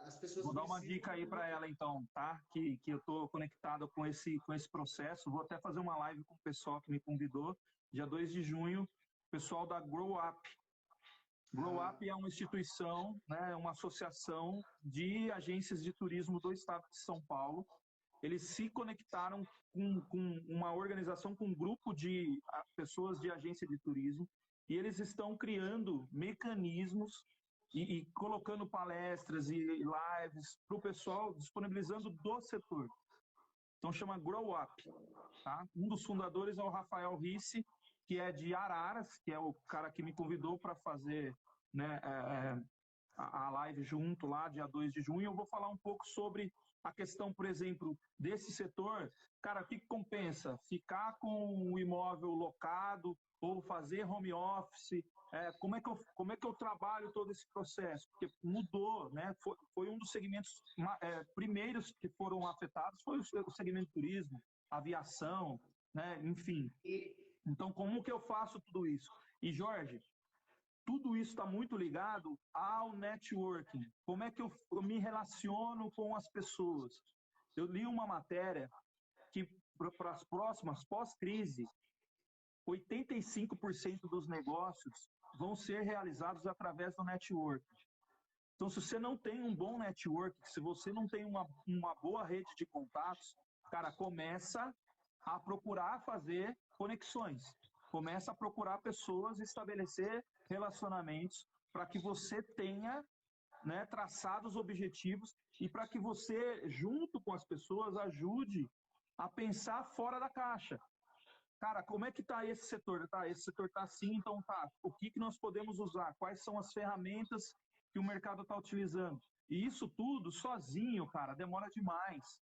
as pessoas Vou dar uma precisam. dica aí para ela, então, tá? Que eu estou conectado com esse processo. Vou até fazer uma live com o pessoal que me convidou, dia 2 de junho, pessoal da Grow Up. Grow Up é uma instituição, né, uma associação de agências de turismo do estado de São Paulo. Eles se conectaram com uma organização, com um grupo de pessoas de agência de turismo, e eles estão criando mecanismos e colocando palestras e lives para o pessoal, disponibilizando do setor. Então chama Grow Up. Tá? Um dos fundadores é o Rafael Risse, que é de Araras, que é o cara que me convidou para fazer, né, a live junto lá, dia 2 de junho. Eu vou falar um pouco sobre a questão, por exemplo, desse setor. Cara, o que compensa? Ficar com o imóvel locado ou fazer home office? Como é que eu trabalho todo esse processo? Porque mudou, né? Foi um dos segmentos primeiros que foram afetados, foi o segmento turismo, aviação, né? Enfim. Então, como que eu faço tudo isso? E, Jorge, tudo isso está muito ligado ao networking. Como é que eu me relaciono com as pessoas? Eu li uma matéria que, para as próximas, pós-crise, 85% dos negócios vão ser realizados através do networking. Então, se você não tem um bom network, se você não tem uma boa rede de contatos, cara, começa a procurar fazer conexões. Começa a procurar pessoas, estabelecer relacionamentos para que você tenha, né, traçados objetivos e para que você, junto com as pessoas, ajude a pensar fora da caixa. Cara, como é que está esse setor? Tá, esse setor está assim, então tá. O que nós podemos usar? Quais são as ferramentas que o mercado está utilizando? E isso tudo, sozinho, cara, demora demais.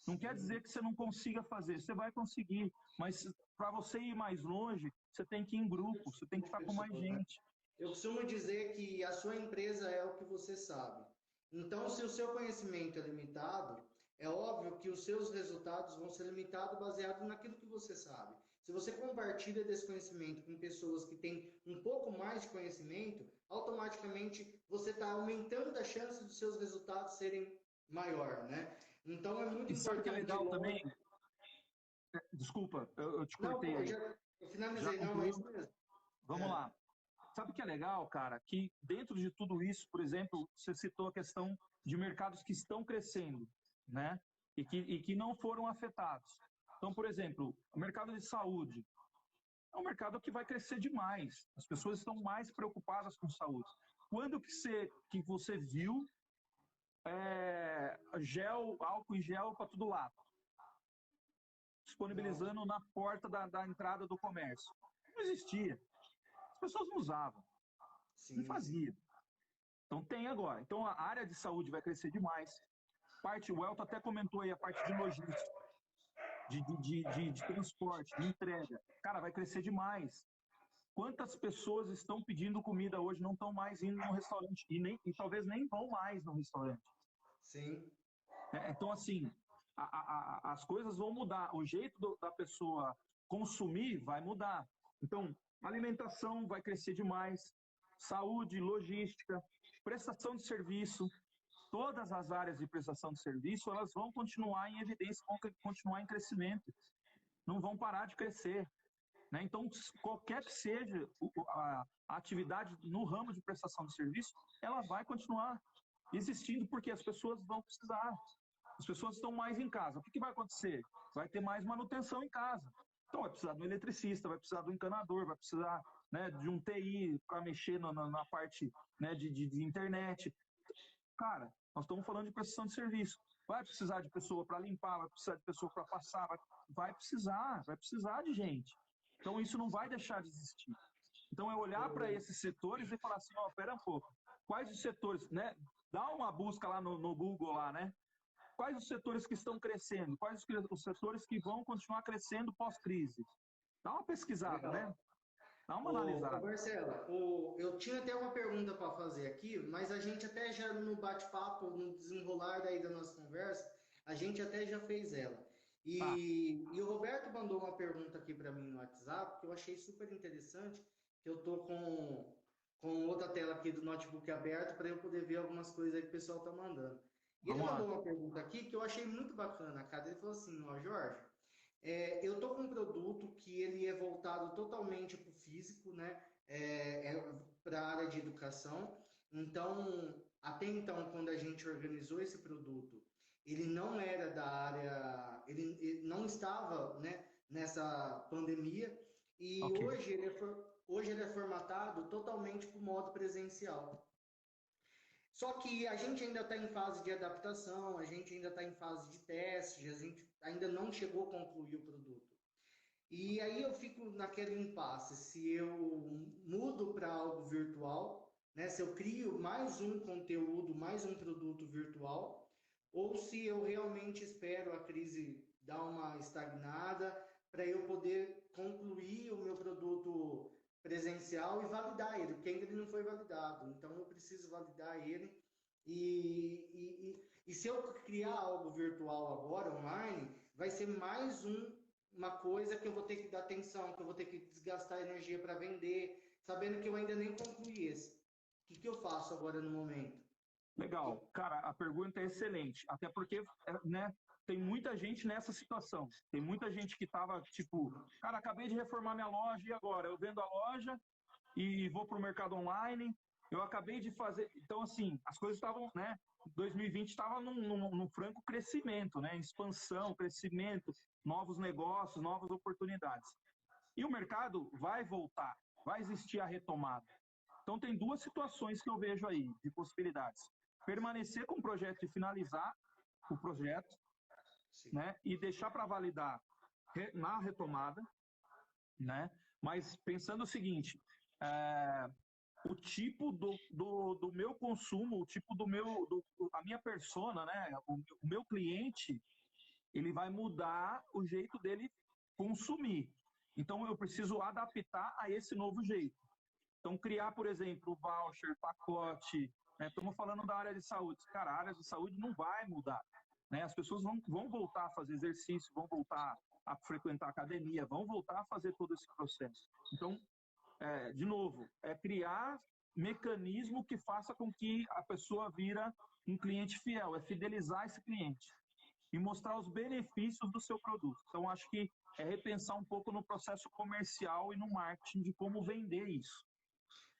Não quer dizer que você não consiga fazer, você vai conseguir, mas para você ir mais longe, você tem que ir em grupo, você tem que estar com mais gente. Eu costumo dizer que a sua empresa é o que você sabe. Então, se o seu conhecimento é limitado, é óbvio que os seus resultados vão ser limitados baseado naquilo que você sabe. Se você compartilha desse conhecimento com pessoas que têm um pouco mais de conhecimento, automaticamente você está aumentando a chance dos seus resultados serem maior, né? Então é muito importante. Sabe o que é legal também? Desculpa, eu te cortei. Não, eu finalizei, não, é isso mesmo. Vamos lá. Sabe o que é legal, cara? Que dentro de tudo isso, por exemplo, você citou a questão de mercados que estão crescendo, né? E que não foram afetados. Então, por exemplo, o mercado de saúde é um mercado que vai crescer demais. As pessoas estão mais preocupadas com saúde. Quando que você viu álcool em gel para todo lado? Disponibilizando na porta da entrada do comércio. Não existia. As pessoas não usavam. Não fazia. Então tem agora. Então a área de saúde vai crescer demais. O Elton até comentou aí a parte de logística, de transporte, de entrega. Cara, vai crescer demais. Quantas pessoas estão pedindo comida hoje, não estão mais indo no restaurante e talvez nem vão mais no restaurante? Sim. Então, assim, as coisas vão mudar. O jeito da pessoa consumir vai mudar. Então, alimentação vai crescer demais, saúde, logística, prestação de serviço, todas as áreas de prestação de serviço, elas vão continuar em evidência, vão continuar em crescimento, não vão parar de crescer. Né? Então, qualquer que seja a atividade no ramo de prestação de serviço, ela vai continuar existindo porque as pessoas vão precisar. As pessoas estão mais em casa. O que vai acontecer? Vai ter mais manutenção em casa. Então, vai precisar do eletricista, vai precisar do encanador, vai precisar, né, de um TI para mexer na parte, né, de internet. Cara, nós estamos falando de prestação de serviço. Vai precisar de pessoa para limpar, vai precisar de pessoa para passar, vai precisar de gente. Então, isso não vai deixar de existir. Então, é olhar para esses setores e falar assim, ó, pera um pouco, quais os setores, né? Dá uma busca lá no Google, lá, né? Quais os setores que estão crescendo? Quais os setores que vão continuar crescendo pós-crise? Dá uma pesquisada, Legal. né? Dá uma Ô, analisada. Marcela, eu tinha até uma pergunta para fazer aqui, mas a gente até já no bate-papo, no desenrolar daí da nossa conversa, a gente até já fez ela. Tá, E o Roberto mandou uma pergunta aqui para mim no WhatsApp, que eu achei super interessante, que eu tô com outra tela aqui do notebook aberto para eu poder ver algumas coisas aí que o pessoal tá mandando. E ele vamos mandou lá. uma pergunta aqui que eu achei muito bacana, cara. Ele falou assim, ó, Jorge, eu estou com um produto que ele é voltado totalmente para o físico, né? Para a área de educação. Então, até então, quando a gente organizou esse produto, ele não era da área, ele não estava, né, nessa pandemia. E Ok. hoje ele é formatado totalmente para o modo presencial. Só que a gente ainda está em fase de adaptação, a gente ainda está em fase de teste, a gente ainda não chegou a concluir o produto. E aí eu fico naquele impasse, se eu mudo para algo virtual, né, se eu crio mais um conteúdo, mais um produto virtual, ou se eu realmente espero a crise dar uma estagnada para eu poder concluir o meu produto presencial e validar ele, porque ainda ele não foi validado. Então eu preciso validar ele. E se eu criar algo virtual agora, online, vai ser mais uma coisa que eu vou ter que dar atenção, que eu vou ter que desgastar energia para vender, sabendo que eu ainda nem concluí esse. O que eu faço agora no momento? Legal. Cara, a pergunta é excelente. Até porque, né, tem muita gente nessa situação. Tem muita gente que tava, tipo, cara, acabei de reformar minha loja e agora? Eu vendo a loja e vou para o mercado online. Eu acabei de fazer. Então, assim, as coisas estavam, né? 2020 estava num franco crescimento, né? Expansão, crescimento, novos negócios, novas oportunidades. E o mercado vai voltar, vai existir a retomada. Então, tem duas situações que eu vejo aí de possibilidades: permanecer com o projeto e finalizar o projeto, Sim. né? E deixar para validar na retomada, né? Mas pensando o seguinte, o tipo do meu consumo, o tipo a minha persona, né? O meu cliente, ele vai mudar o jeito dele consumir. Então, eu preciso adaptar a esse novo jeito. Então, criar, por exemplo, voucher, pacote, né? Estamos falando da área de saúde. Cara, a área de saúde não vai mudar, né? As pessoas vão voltar a fazer exercício, vão voltar a frequentar academia, vão voltar a fazer todo esse processo. Então, de novo, é criar mecanismo que faça com que a pessoa vira um cliente fiel, é fidelizar esse cliente e mostrar os benefícios do seu produto. Então, acho que é repensar um pouco no processo comercial e no marketing de como vender isso.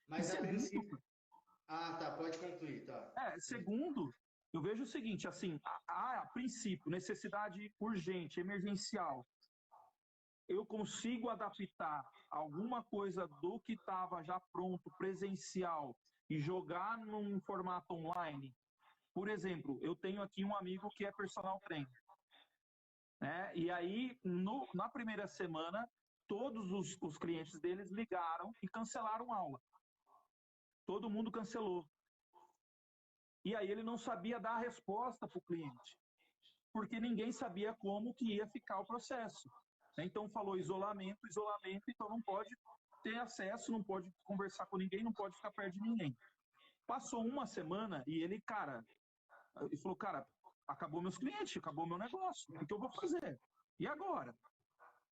E Mas a segundo, princípio. Ah, tá, pode concluir, tá. segundo, eu vejo o seguinte, assim, a princípio, necessidade urgente, emergencial, eu consigo adaptar alguma coisa do que estava já pronto, presencial, e jogar num formato online. Por exemplo, eu tenho aqui um amigo que é personal trainer, né? E aí, na primeira semana, todos os clientes deles ligaram e cancelaram aula. Todo mundo cancelou. E aí ele não sabia dar a resposta para o cliente, porque ninguém sabia como que ia ficar o processo. Então falou isolamento, isolamento, então não pode ter acesso, não pode conversar com ninguém, não pode ficar perto de ninguém. Passou uma semana e ele, cara, ele falou, cara, acabou meus clientes, acabou meu negócio, o que eu vou fazer? E agora?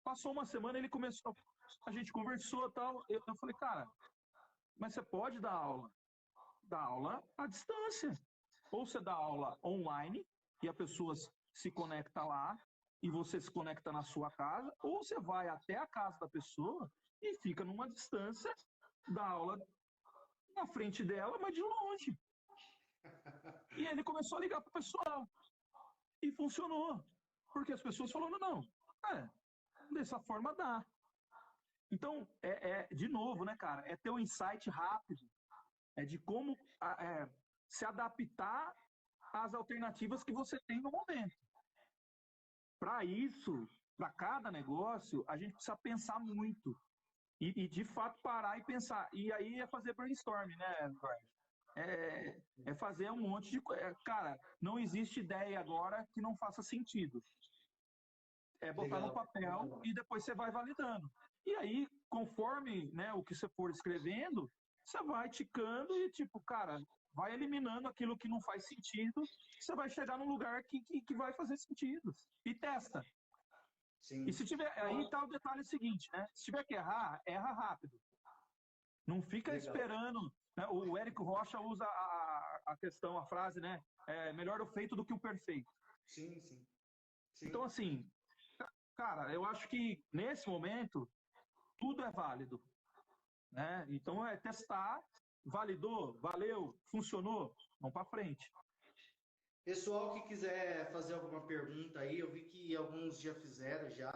Passou uma semana, ele começou, a gente conversou e tal, eu falei, cara, mas você pode dar aula? Dar aula à distância. Ou você dá aula online e a pessoa se conecta lá e você se conecta na sua casa, ou você vai até a casa da pessoa e fica numa distância, dá aula na frente dela, mas de longe. E ele começou a ligar para o pessoal e funcionou. Porque as pessoas falaram, não, dessa forma dá. Então, de novo, né, cara, é ter um insight rápido, de como se adaptar às alternativas que você tem no momento. Para isso, para cada negócio, a gente precisa pensar muito. E, de fato, parar e pensar. E aí é fazer brainstorm, né, Jorge? É fazer um monte de coisa. Cara, não existe ideia agora que não faça sentido. é botar no Legal. papel e depois você vai validando. E aí, conforme, né, o que você for escrevendo, você vai ticando e, tipo, cara, vai eliminando aquilo que não faz sentido, você vai chegar num lugar que vai fazer sentido. E testa. E Sim. se tiver. Aí tá o detalhe seguinte, né? Se tiver que errar, erra rápido. Não fica Legal. esperando. Né? O Érico Rocha usa a questão, a frase, né? É melhor o feito do que o perfeito. Sim, sim. Então, Sim. assim, cara, eu acho que nesse momento tudo é válido, né? Então é testar, validou, valeu, funcionou, vamos para frente. Pessoal que quiser fazer alguma pergunta aí, eu vi que alguns já fizeram já.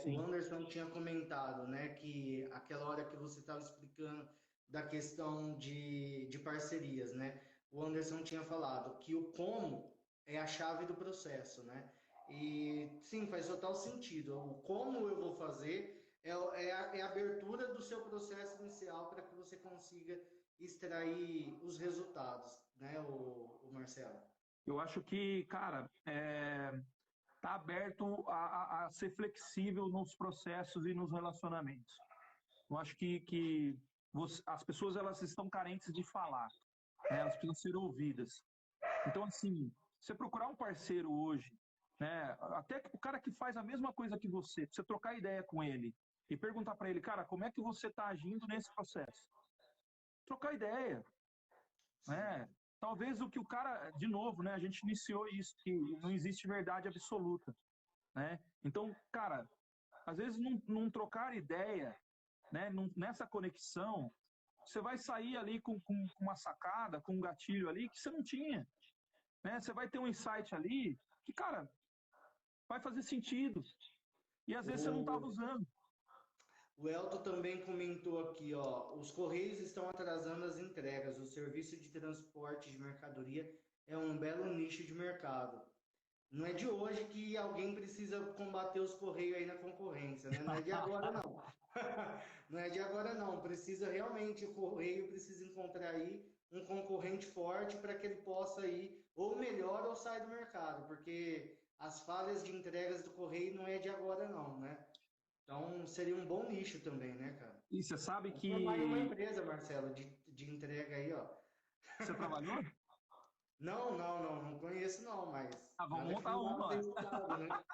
O Sim, Anderson tinha comentado, né, que aquela hora que você estava explicando da questão de parcerias, né? O Anderson tinha falado que o como é a chave do processo, né? E sim, faz total sentido. O como eu vou fazer é a abertura do seu processo inicial para que você consiga extrair os resultados, né, o Marcelo? eu acho que, cara, tá aberto a ser flexível nos processos e nos relacionamentos. Eu acho que as pessoas elas estão carentes de falar, né? Elas precisam ser ouvidas. Então, assim, você procurar um parceiro hoje, né? Até o cara que faz a mesma coisa que você trocar ideia com ele e perguntar para ele, cara, como é que você está agindo nesse processo? Trocar ideia, Sim. né? Talvez o que o cara, de novo, né? A gente iniciou isso, que não existe verdade absoluta, né? Então, cara, às vezes não trocar ideia, né? Nessa conexão, você vai sair ali com uma sacada, com um gatilho ali que você não tinha, né? Você vai ter um insight ali que, cara, vai fazer sentido. E às vezes você não estava O, usando. o Elton também comentou aqui, ó, os Correios estão atrasando as entregas. O serviço de transporte de mercadoria é um belo nicho de mercado. Não é de hoje que alguém precisa combater os Correios aí na concorrência, né? Não é de agora, não. Não é de agora, não. Precisa realmente, o Correio precisa encontrar aí um concorrente forte para que ele possa ir ou melhor ou sair do mercado, porque as falhas de entregas do Correio não é de agora, não, né? Então seria um bom nicho também, né, cara? E você sabe Vamos formar aí uma que empresa, Marcelo, de entrega aí, ó. você trabalhou? Não conheço não, mas Ah, vamos nada que montar não vá uma. ser estudado, né?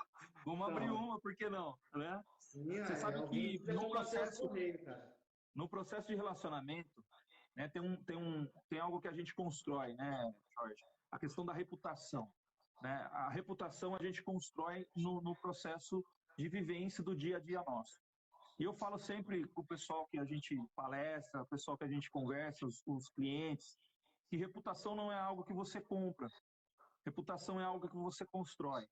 Vamos abrir Então, uma, por que não? Né? sim, Você sabe alguém que precisa combater os Correios, cara. no processo de relacionamento, né, tem algo que a gente constrói, né, Jorge? A questão da reputação. Né? A reputação a gente constrói no processo de vivência do dia a dia nosso. E eu falo sempre com o pessoal que a gente palestra, o pessoal que a gente conversa, os clientes, que reputação não é algo que você compra, reputação é algo que você constrói.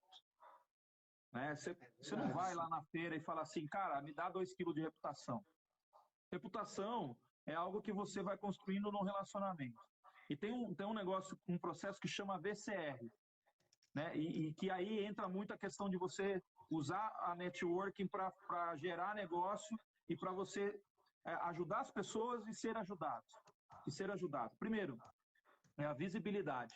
Né? É Você não verdade, vai sim. lá na feira e fala assim, cara, me dá 2 quilos de reputação. Reputação é algo que você vai construindo num relacionamento. E tem um negócio, um processo que chama VCR, né? E que aí entra muito a questão de você usar a networking para gerar negócio e para você ajudar as pessoas e ser ajudado. E ser ajudado. Primeiro, é a visibilidade,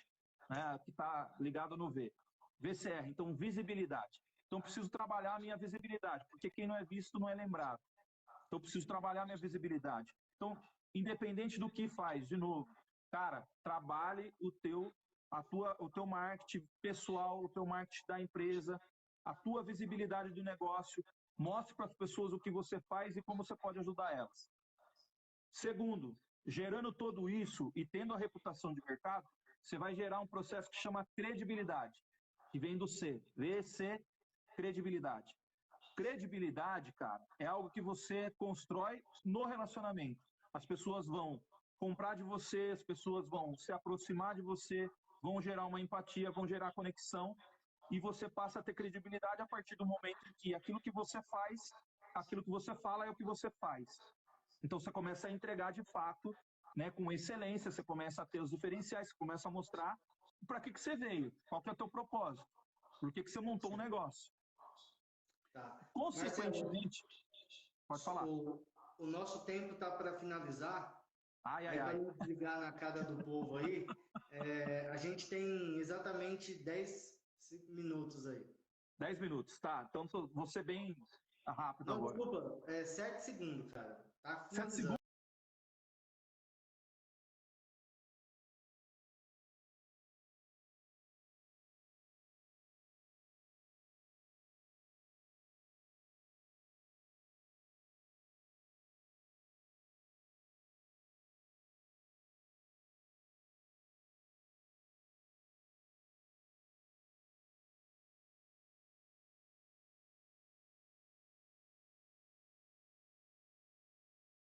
né? Que está ligado no V. VCR, então visibilidade. Então preciso trabalhar a minha visibilidade, porque quem não é visto não é lembrado. Então eu preciso trabalhar a minha visibilidade. Então, independente do que faz, de novo, cara, trabalhe o teu marketing pessoal, o teu marketing da empresa, a tua visibilidade do negócio, mostre para as pessoas o que você faz e como você pode ajudar elas. Segundo, gerando tudo isso e tendo a reputação de mercado, você vai gerar um processo que chama credibilidade, que vem do C, VC, credibilidade. Credibilidade, cara, é algo que você constrói no relacionamento. As pessoas vão comprar de você, as pessoas vão se aproximar de você, vão gerar uma empatia, vão gerar conexão, e você passa a ter credibilidade a partir do momento em que aquilo que você faz, aquilo que você fala é o que você faz. Então você começa a entregar de fato, né, com excelência, você começa a ter os diferenciais, você começa a mostrar para que você veio, qual que é o teu propósito, por que você montou um Sim. negócio. Tá. Marcelo, Consequentemente, pode falar. o nosso tempo tá para finalizar. Ai, ai, Aí para ai. não desligar na cara do povo aí, a gente tem exatamente 10 minutos aí. 10 minutos, tá. Então vou ser bem rápido Não, agora. desculpa, 7 segundos, cara. Tá 7 finalizando.